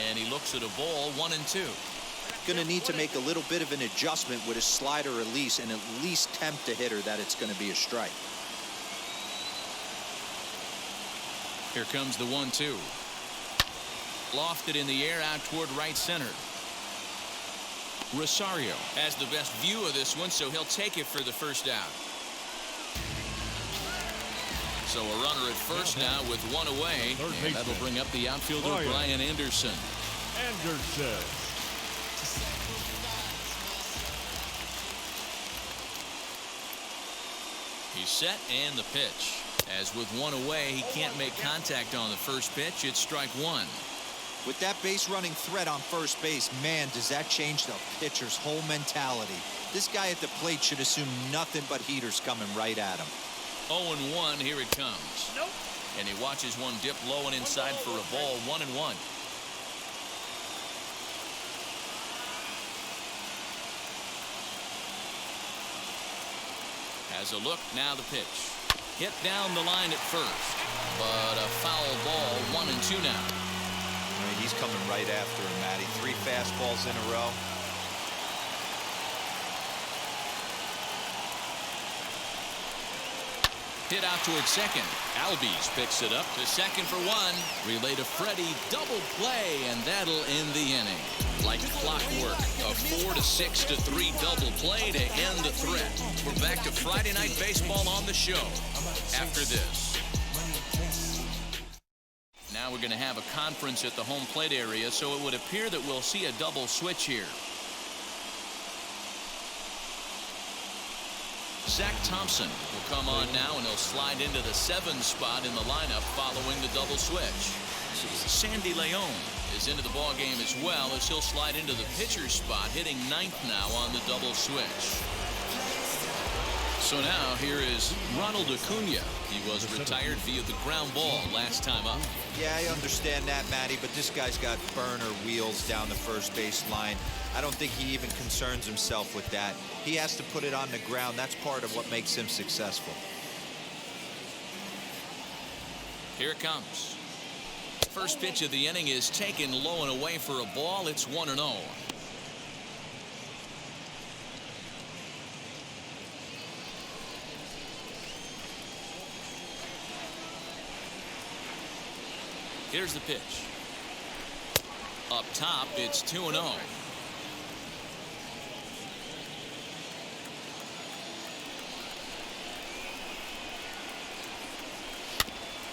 And he looks at a ball, 1-2. Going to need to make a little bit of an adjustment with his slider release and at least tempt the hitter that it's going to be a strike. Here comes the 1-2. Lofted in the air out toward right center. Rosario has the best view of this one, so he'll take it for the first out. So a runner at first now with 1 away, and that'll bring up the outfielder Brian Anderson. He's set, and the pitch. As with 1 away, he can't make contact on the first pitch. It's strike 1. With that base running threat on first base, man, does that change the pitcher's whole mentality. This guy at the plate should assume nothing but heaters coming right at him. 0-1, here it comes. Nope. And he watches one dip low and inside for a ball, 1-1. Has a look, now the pitch. Hit down the line at first, but a foul ball, 1-2 now. He's coming right after him, Matty. 3 fastballs in a row. Hit out towards second. Albies picks it up to second for 1. Relay to Freddie, double play, and that'll end the inning. Like clockwork, a 4-6-3 double play to end the threat. We're back to Friday Night Baseball on the show after this. Now we're going to have a conference at the home plate area, so it would appear that we'll see a double switch here. Zach Thompson will come on now, and he'll slide into the 7 spot in the lineup following the double switch. Sandy Leon is into the ball game as well, as he'll slide into the pitcher spot, hitting 9th now on the double switch. So now here is Ronald Acuna. He was retired via the ground ball last time up. Yeah, I understand that, Matty, but this guy's got burner wheels down the first base line. I don't think he even concerns himself with that. He has to put it on the ground. That's part of what makes him successful. Here it comes. First pitch of the inning is taken low and away for a ball. It's 1-0. Here's the pitch. Up top, it's 2-0.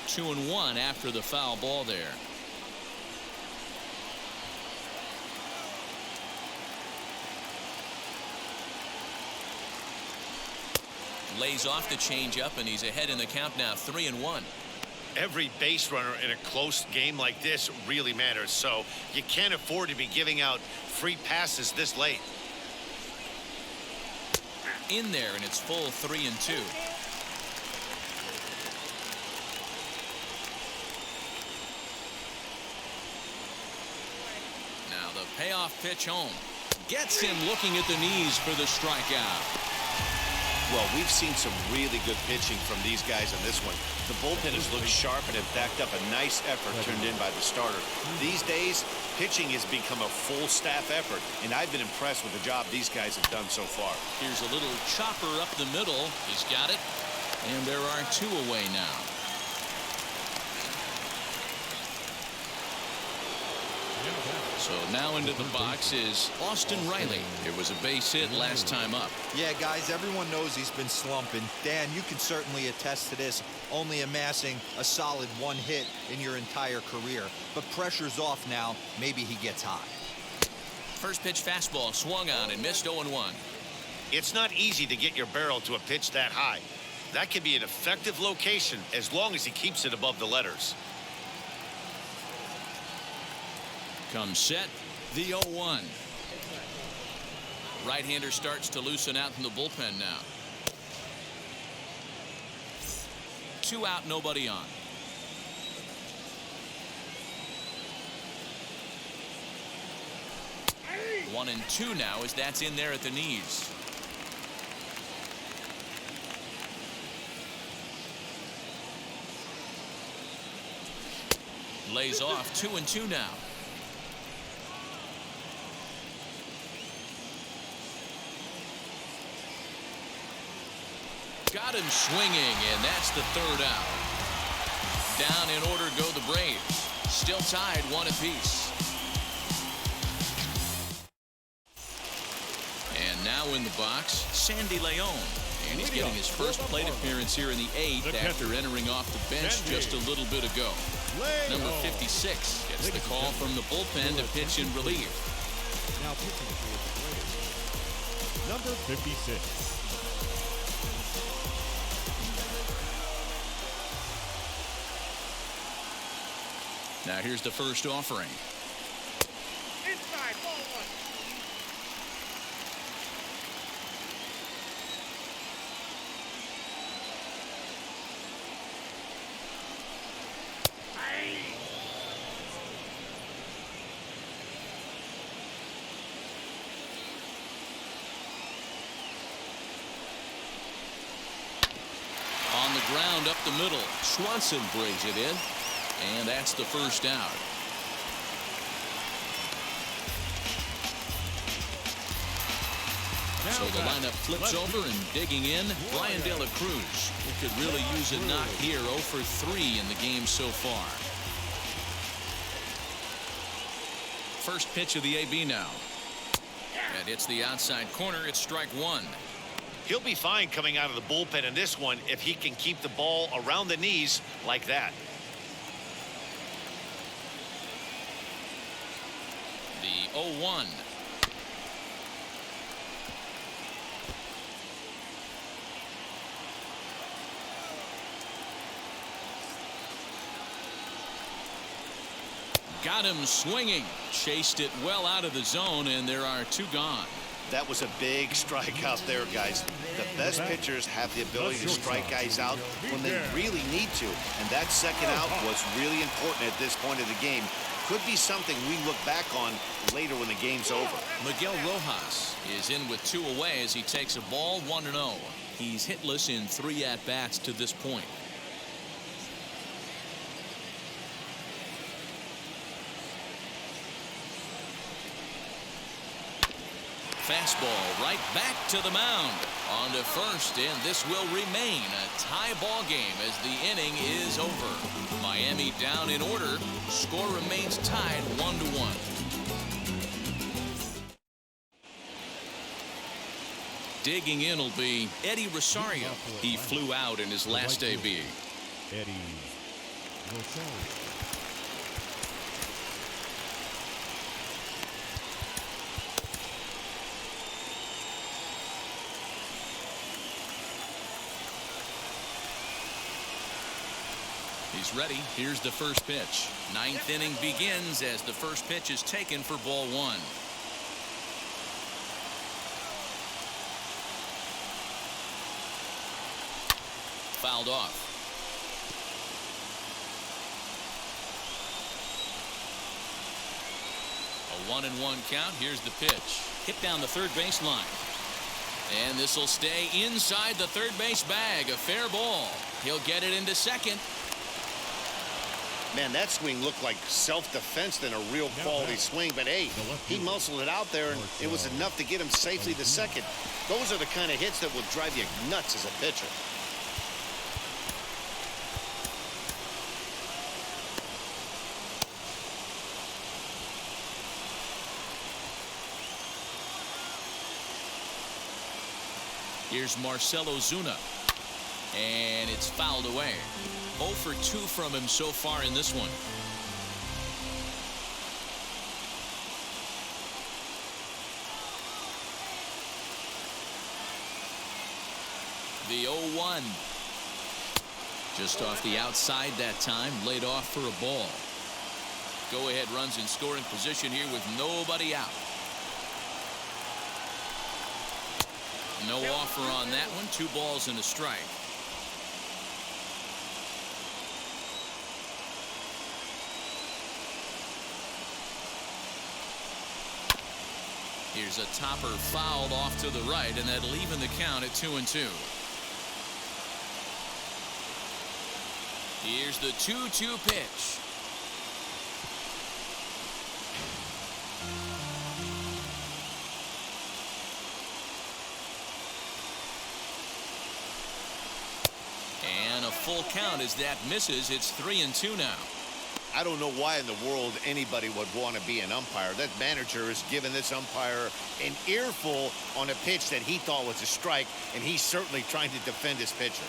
2-1 after the foul ball there. Lays off the changeup, and he's ahead in the count now, 3-1. Every base runner in a close game like this really matters, so you can't afford to be giving out free passes this late. In there, and it's full 3-2. payoff pitch home. Gets him looking at the knees for the strikeout. Well, we've seen some really good pitching from these guys on this one. The bullpen has looked sharp and have backed up a nice effort turned in by the starter. These days, pitching has become a full staff effort, and I've been impressed with the job these guys have done so far. Here's a little chopper up the middle. He's got it. And there are 2 away now. So now into the box is Austin Reilly. It was a base hit last time up. Yeah, guys, everyone knows he's been slumping. Dan, you can certainly attest to this, only amassing a solid 1 hit in your entire career. But pressure's off now. Maybe he gets hot. First pitch fastball swung on and missed 0-1. It's not easy to get your barrel to a pitch that high. That can be an effective location as long as he keeps it above the letters. Comes set, the 0-1. Right-hander starts to loosen out in the bullpen now. 2 out, nobody on. One and 2 now as that's in there at the knees. Lays off 2 and 2 now. Got him swinging, and that's the 3rd out. Down in order go the Braves. Still tied 1 apiece. And now in the box, Sandy Leon. And he's getting his first plate appearance here in the 8th after entering off the bench just a little bit ago. Number 56 gets the call from the bullpen to pitch in relief. Now pitching for the Braves, number 56. Now here's the first offering. Inside, ball 1. On the ground up the middle. Swanson brings it in. And that's the first out. So the lineup flips over and digging in, Brian De La Cruz, who could really use a knock here. 0 for 3 in the game so far. First pitch of the AB now. And it's the outside corner. It's strike 1. He'll be fine coming out of the bullpen in this one if he can keep the ball around the knees like that. The 0-1. Got him swinging. Chased it well out of the zone, and there are 2 gone. That was a big strikeout there, guys. The best pitchers have the ability to strike guys out when they really need to. And that second out was really important at this point of the game. Could be something we look back on later when the game's over. Miguel Rojas is in with 2 away as he takes a ball 1-0. He's hitless in 3 at-bats to this point. Fastball right back to the mound. On to first, and this will remain a tie ball game as the inning is over. Miami down in order. Score remains tied 1-1. Digging in will be Eddie Rosario. He flew out in his last AB. Eddie Rosario. He's ready. Here's the first pitch. 9th inning begins as the first pitch is taken for ball 1. Fouled off. 1-1 count. Here's the pitch. Hit down the third baseline. And this will stay inside the third base bag. A fair ball. He'll get it into second. Man, that swing looked like self-defense than a real quality swing. But, hey, he muscled it out there, and it was enough to get him safely to second. Those are the kind of hits that will drive you nuts as a pitcher. Here's Marcell Ozuna. And it's fouled away. 0 for 2 from him so far in this one. The 0-1. Just off the outside that time. Laid off for a ball. Go-ahead runs in scoring position here with nobody out. No offer on that one. 2 balls and a strike. Here's a topper fouled off to the right, and that'll even the count at 2-2. Here's the 2-2 pitch. And a full count as that misses. It's 3-2 now. I don't know why in the world anybody would want to be an umpire. That manager has given this umpire an earful on a pitch that he thought was a strike, and he's certainly trying to defend his pitcher.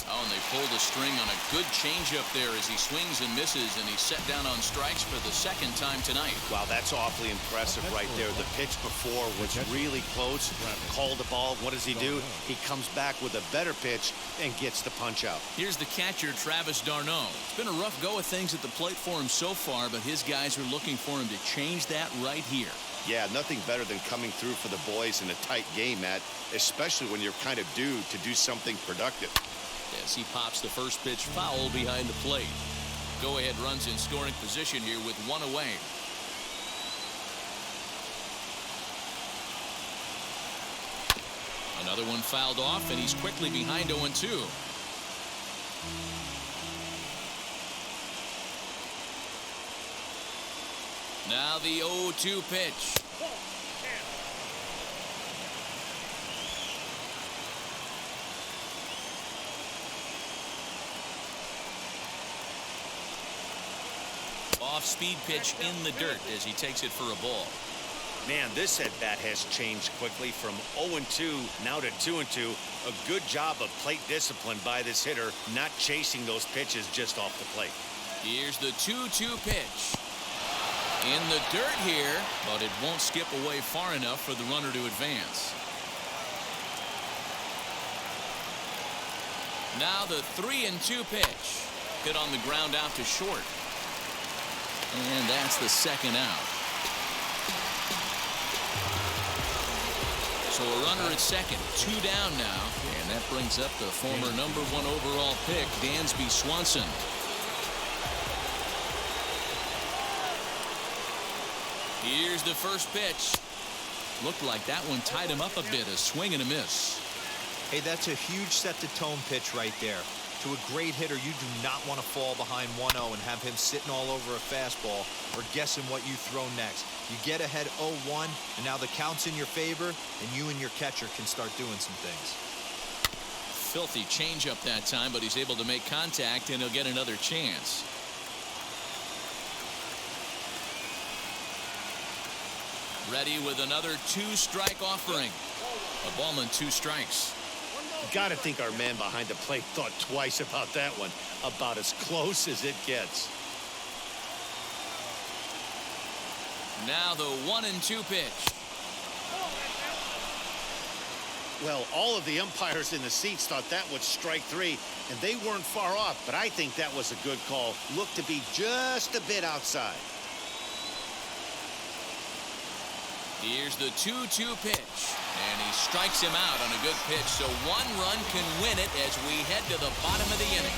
Oh, and they pulled a string on a good changeup there as he swings and misses, and he's set down on strikes for the second time tonight. Wow, that's awfully impressive right there. The pitch before was really close. Called the ball. What does he do? He comes back with a better pitch and gets the punch out. Here's the catcher, Travis d'Arnaud. It's been a rough go of things at the plate for him so far, but his guys are looking for him to change that right here. Yeah, nothing better than coming through for the boys in a tight game, Matt, especially when you're kind of due to do something productive. As he pops the first pitch foul behind the plate. Go-ahead runs in scoring position here with 1 away. Another one fouled off, and he's quickly behind 0-2. Now the 0-2 pitch. Off-speed pitch in the dirt as he takes it for a ball. Man, this at-bat has changed quickly from 0-2 now to 2-2. A good job of plate discipline by this hitter, not chasing those pitches just off the plate. Here's the 2-2 pitch. In the dirt here, but it won't skip away far enough for the runner to advance. Now the 3-2 pitch. Hit on the ground out to short. And that's the second out. So a runner at second, 2 down now, and that brings up the former number 1 overall pick, Dansby Swanson. Here's the first pitch. Looked like that one tied him up a bit, a swing and a miss. Hey, that's a huge set-the-tone pitch right there. To a great hitter, you do not want to fall behind 1-0 and have him sitting all over a fastball or guessing what you throw next. You get ahead 0-1, and now the count's in your favor, and you and your catcher can start doing some things. Filthy changeup that time, but he's able to make contact, and he'll get another chance. Ready with another 2-strike offering. A ball and 2 strikes. Got to think our man behind the plate thought twice about that one. About as close as it gets. Now the 1-2 pitch. Well, all of the umpires in the seats thought that was strike 3, and they weren't far off, but I think that was a good call. Looked to be just a bit outside. Here's the 2-2 pitch, and he strikes him out on a good pitch, so 1 run can win it as we head to the bottom of the inning.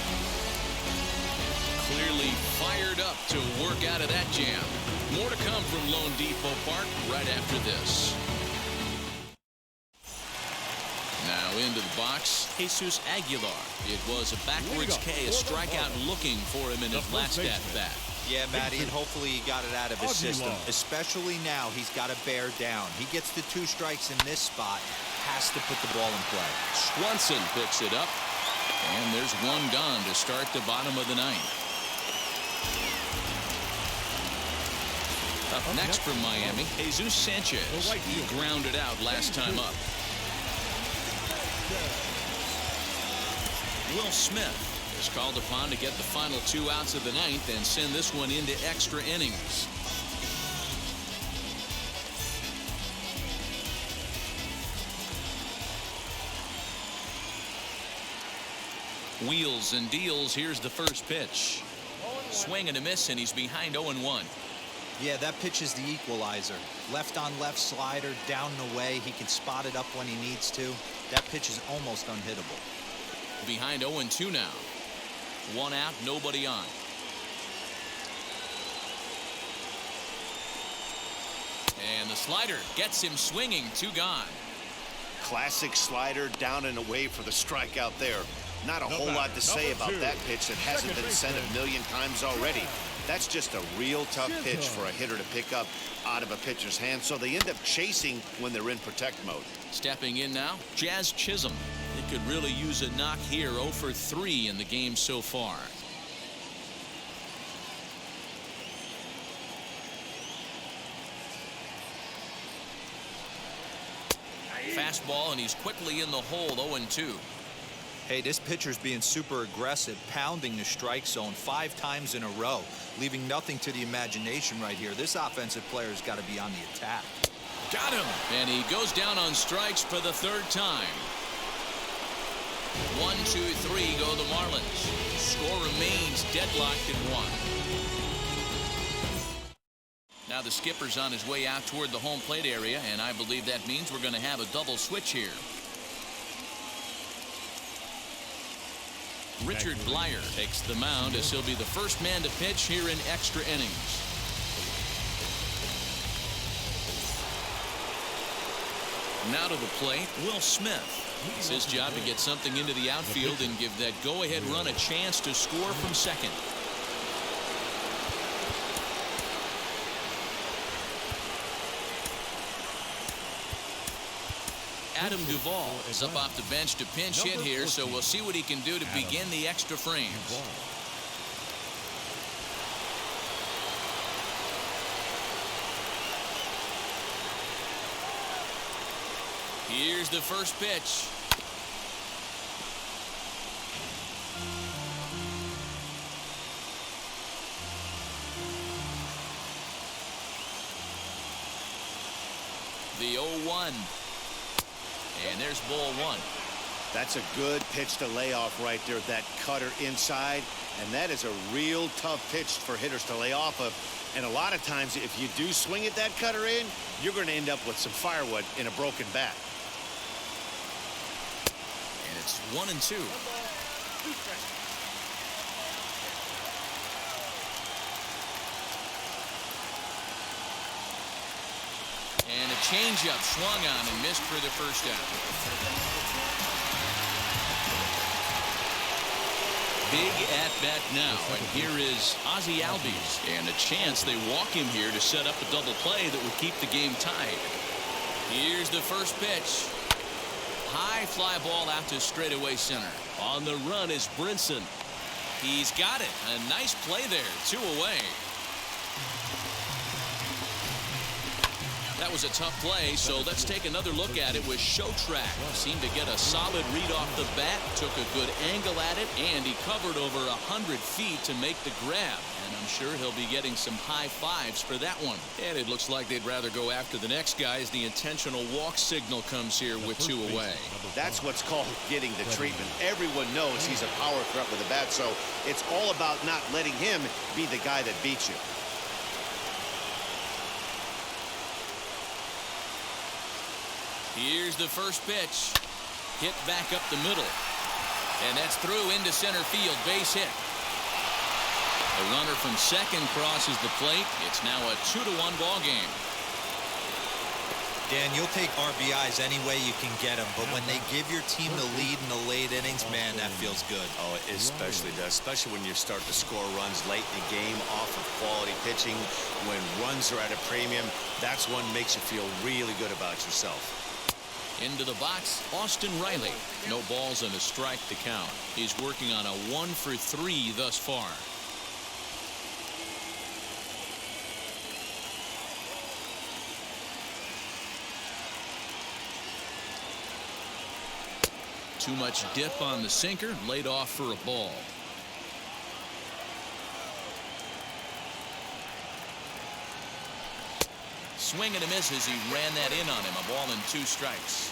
Clearly fired up to work out of that jam. More to come from LoanDepot Park right after this. Now into the box, Jesus Aguilar. It was a backwards K, a strikeout looking for him in his last at-bat. Yeah, Matty, and hopefully he got it out of his system. Especially now, he's got to bear down. He gets the 2 strikes in this spot, has to put the ball in play. Swanson picks it up, and there's one gone to start the bottom of the 9th. Up next from Miami, Jesus Sanchez. He grounded out last time up. Will Smith is called upon to get the final 2 outs of the 9th and send this one into extra innings. Wheels and deals. Here's the first pitch. Swing and a miss, and he's behind 0-1. Yeah, that pitch is the equalizer. Left on left slider, down and away. He can spot it up when he needs to. That pitch is almost unhittable. Behind 0-2 now. 1 out, nobody on. And the slider gets him swinging. 2 gone. Classic slider, down and away for the strikeout there. Not a whole lot to say about that pitch that hasn't been sent a million times already. That's just a real tough pitch for a hitter to pick up out of a pitcher's hand, so they end up chasing when they're in protect mode. Stepping in now, Jazz Chisholm. It could really use a knock here. 0 for 3 in the game so far. Fastball, and he's quickly in the hole. 0-2. Hey, this pitcher's being super aggressive, pounding the strike zone 5 times in a row, leaving nothing to the imagination right here. This offensive player's got to be on the attack. Got him. And he goes down on strikes for the 3rd time. 1, 2, 3 go the Marlins. Score remains deadlocked at 1. Now the skipper's on his way out toward the home plate area, and I believe that means we're going to have a double switch here. Richard Blyer takes the mound as he'll be the first man to pitch here in extra innings. Now to the plate, Will Smith. It's his job to get something into the outfield and give that go-ahead run a chance to score from second. Adam Duvall is up off the bench to pinch hit here, so we'll see what he can do to begin the extra frames. Here's the first pitch. The 0-1. And there's ball 1. That's a good pitch to lay off right there. That cutter inside. And that is a real tough pitch for hitters to lay off of. And a lot of times, if you do swing at that cutter in, you're going to end up with some firewood in a broken bat. And it's 1-2. And a changeup swung on and missed for the first out. Big at-bat now, and here is Ozzie Albies. And a chance they walk him here to set up a double play that will keep the game tied. Here's the first pitch. High fly ball out to straightaway center. On the run is Brinson. He's got it. A nice play there. 2 away. That was a tough play, so let's take another look at it with Showtrack. Seemed to get a solid read off the bat, took a good angle at it, and he covered over 100 feet to make the grab. And I'm sure he'll be getting some high fives for that one. And it looks like they'd rather go after the next guy as the intentional walk signal comes here with 2 away. That's what's called getting the treatment. Everyone knows he's a power threat with a bat, so it's all about not letting him be the guy that beats you. Here's the first pitch. Hit back up the middle. And that's through into center field. Base hit. The runner from second crosses the plate. It's now a 2-1 ball game. Dan, you'll take RBIs any way you can get them, but when they give your team the lead in the late innings, man, that feels good. Oh, it especially does, especially when you start to score runs late in the game off of quality pitching. When runs are at a premium, that's when makes you feel really good about yourself. Into the box, Austin Reilly. No balls and a strike to count. He's working on a 1-for-3 thus far. Too much dip on the sinker, laid off for a ball. Swing and a miss as he ran that in on him. A ball and 2 strikes.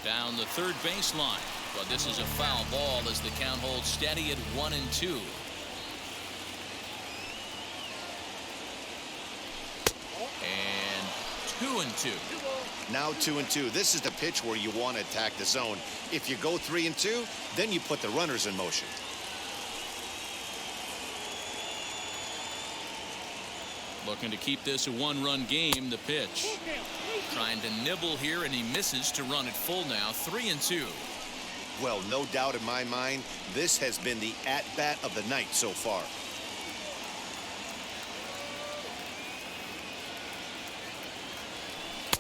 Down the third baseline, but this is a foul ball as the count holds steady at 1-2. And 2-2. Now 2-2. This is the pitch where you want to attack the zone. If you go 3-2, then you put the runners in motion. Looking to keep this a 1-run game. The pitch. Trying to nibble here, and he misses to run it full now. 3-2. Well, no doubt in my mind, this has been the at-bat of the night so far.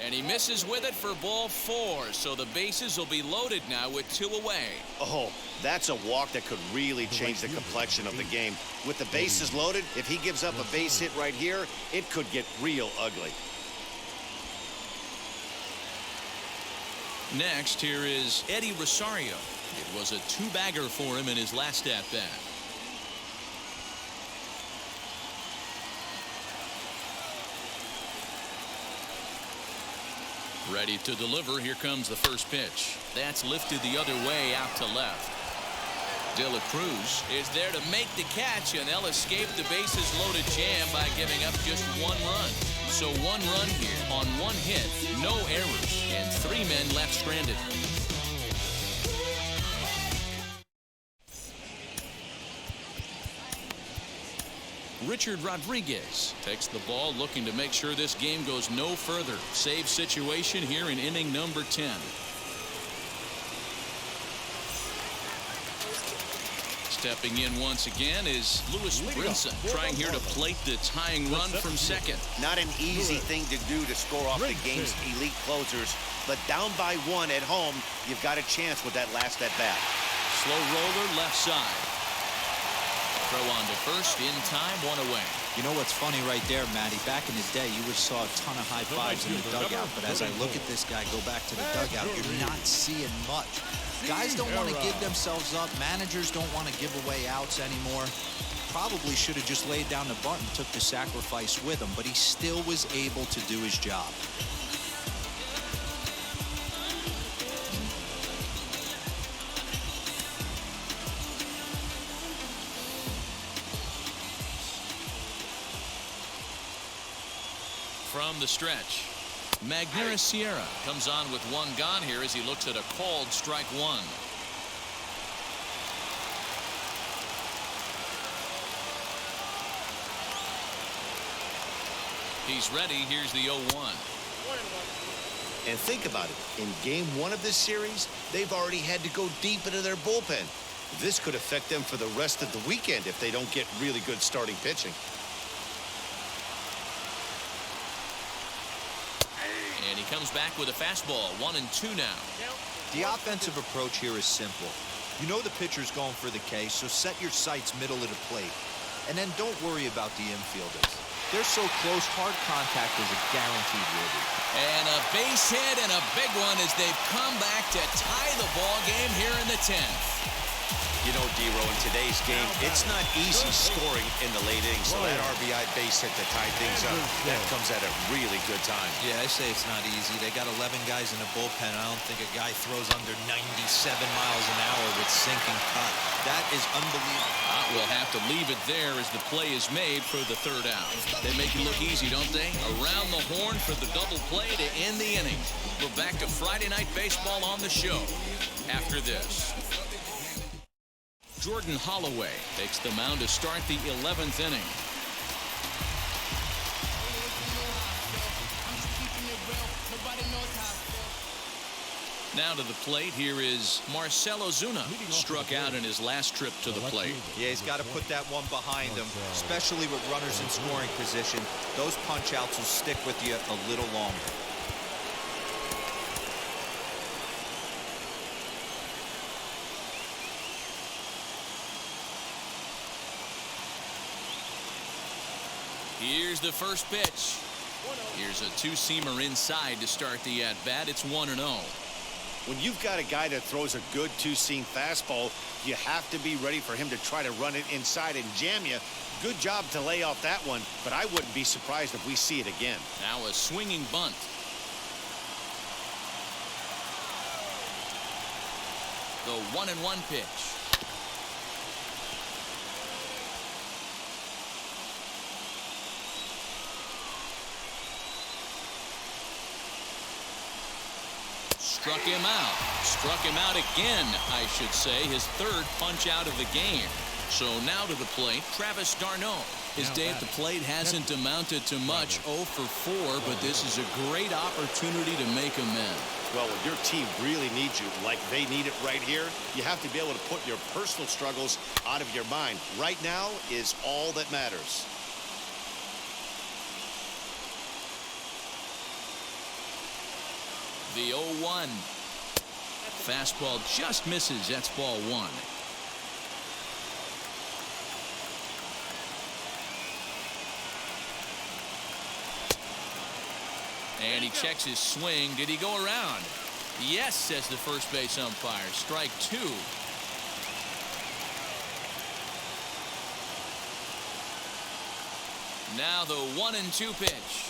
And he misses with it for ball 4. So the bases will be loaded now with 2 away. Oh, that's a walk that could really change the complexion of the game. With the bases loaded, if he gives up a base hit right here, it could get real ugly. Next, here is Eddie Rosario. It was a 2-bagger for him in his last at-bat. Ready to deliver. Here comes the first pitch. That's lifted the other way out to left. De La Cruz is there to make the catch, and they'll escape the bases loaded jam by giving up just 1 run. So 1 run here on 1 hit, no errors, and 3 men left stranded. Richard Rodriguez takes the ball, looking to make sure this game goes no further. Save situation here in inning number 10. Stepping in once again is Lewis Brinson, trying here to plate the tying run from second. Not an easy thing to do to score off the game's elite closers, but down by 1 at home, you've got a chance with that last at-bat. Slow roller left side. Throw on to first, in time, 1 away. You know what's funny right there, Matty? Back in his day, you would have saw a ton of high fives in the dugout, but as I look at this guy go back to the dugout, you're not seeing much. Guys don't want to give themselves up. Managers don't want to give away outs anymore. Probably should have just laid down the bunt and took the sacrifice with him, but he still was able to do his job. From the stretch, Magneuris Sierra comes on with 1 gone here as he looks at a called strike 1. He's ready. Here's the 0-1. And think about it. In game 1 of this series, they've already had to go deep into their bullpen. This could affect them for the rest of the weekend if they don't get really good starting pitching. And he comes back with a fastball. 1-2 now. The offensive approach here is simple. You know the pitcher's going for the K, so set your sights middle of the plate. And then don't worry about the infielders. They're so close, hard contact is a guaranteed worthy. And a base hit and a big one as they've come back to tie the ball game here in the 10th. You know, D-Row, in today's game, it's not easy scoring in the late innings, so that RBI base hit to tie things up, that comes at a really good time. Yeah, I say it's not easy. They got 11 guys in the bullpen. I don't think a guy throws under 97 miles an hour with sinking cut. That is unbelievable. We'll have to leave it there as the play is made for the third out. They make it look easy, don't they? Around the horn for the double play to end the inning. We're back to Friday Night Baseball on the show after this. Jordan Holloway takes the mound to start the 11th inning. Now to the plate, here is Marcell Ozuna. Struck out in his last trip to the plate. Yeah, he's got to put that one behind him, especially with runners in scoring position. Those punch-outs will stick with you a little longer. Here's the first pitch. Here's a two-seamer inside to start the at-bat. It's 1-0. When you've got a guy that throws a good two-seam fastball, you have to be ready for him to try to run it inside and jam you. Good job to lay off that one, but I wouldn't be surprised if we see it again. Now a swinging bunt. The 1-1 pitch. Struck him out. Struck him out again, I should say. His third punch out of the game. So now to the plate, Travis d'Arnaud. His day at the plate hasn't amounted to much, 0 for 4, but this is a great opportunity to make amends. Well, when your team really needs you, like they need it right here, you have to be able to put your personal struggles out of your mind. Right now is all that matters. The 0-1. Fastball just misses. That's ball 1. And he checks his swing. Did he go around? Yes, says the first base umpire. Strike 2. Now the 1-2 pitch.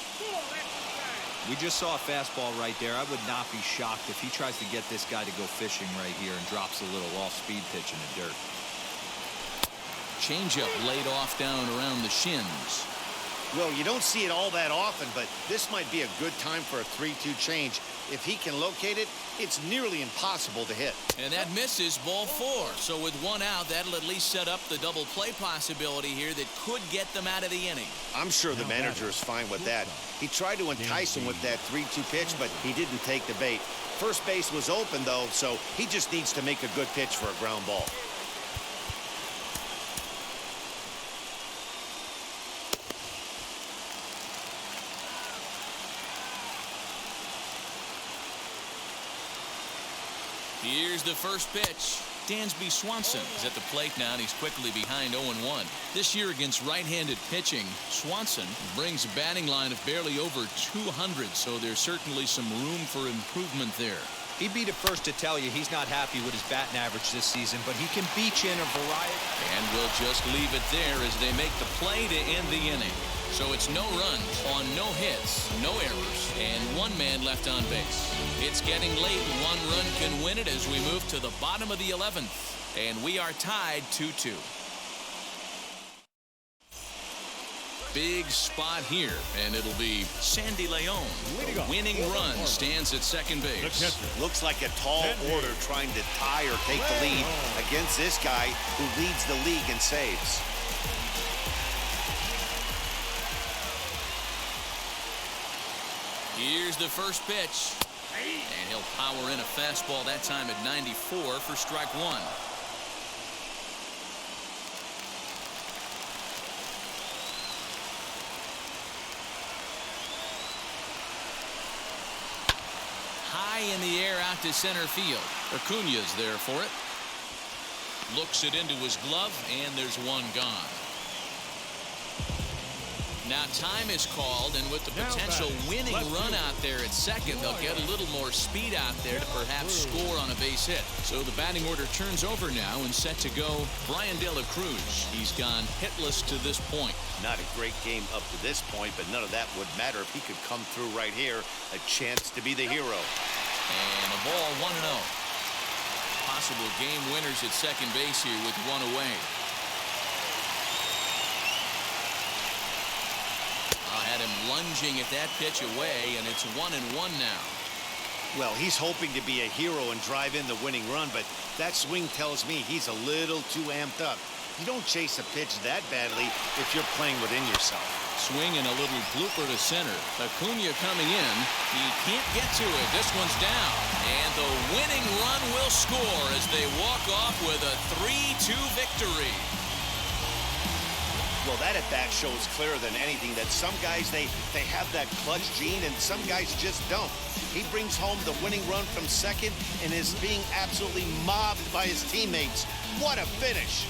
We just saw a fastball right there. I would not be shocked if he tries to get this guy to go fishing right here and drops a little off-speed pitch in the dirt. Changeup laid off down around the shins. Well, you don't see it all that often, but this might be a good time for a 3-2 change. If he can locate it, it's nearly impossible to hit. And that misses, ball 4. So with 1 out, that'll at least set up the double play possibility here that could get them out of the inning. I'm sure the manager is fine with that. He tried to entice him with that 3-2 pitch, but he didn't take the bait. First base was open, though, so he just needs to make a good pitch for a ground ball. Here's the first pitch. Dansby Swanson is at the plate now, and he's quickly behind 0-1. This year against right-handed pitching, Swanson brings a batting line of barely over 200, so there's certainly some room for improvement there. He'd be the first to tell you he's not happy with his batting average this season, but he can beat you in a variety. And we'll just leave it there as they make the play to end the inning. So it's no runs on no hits, no errors, and 1 man left on base. It's getting late. 1 run can win it as we move to the bottom of the 11th. And we are tied 2-2. Big spot here, and it'll be Sandy Leon. The winning run stands at second base. Looks like a tall order trying to tie or take the lead against this guy who leads the league in saves. Here's the first pitch. And he'll power in a fastball that time at 94 for strike 1. High in the air out to center field. Acuna's there for it. Looks it into his glove, and there's 1 gone. Now time is called, and with the Now potential batting, winning left run field. out there at second, they'll get a little more speed out there to perhaps score on a base hit. So the batting order turns over now and set to go Brian De La Cruz. He's gone hitless to this point. Not a great game up to this point, but none of that would matter if he could come through right here. A chance to be the hero. And a ball 1-0. Possible game winners at second base here with one away. Had him lunging at that pitch away, and it's 1-1 now. Well, he's hoping to be a hero and drive in the winning run, but that swing tells me he's a little too amped up. You don't chase a pitch that badly if you're playing within yourself. Swing and a little blooper to center. Acuna coming in. He can't get to it. This one's down. And the winning run will score as they walk off with a 3-2 victory. Well, that at bat shows clearer than anything that some guys, they have that clutch gene and some guys just don't. He brings home the winning run from second and is being absolutely mobbed by his teammates. What a finish.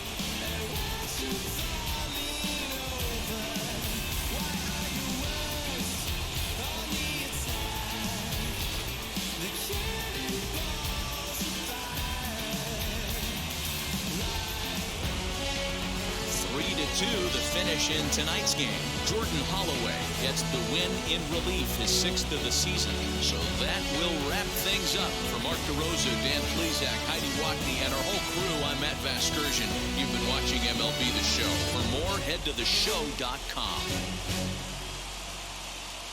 The finish in tonight's game. Jordan Holloway gets the win in relief, his 6th of the season. So that will wrap things up. For Mark DeRosa, Dan Plezak, Heidi Wackney, and our whole crew, I'm Matt Vasgersian. You've been watching MLB The Show. For more, head to theshow.com.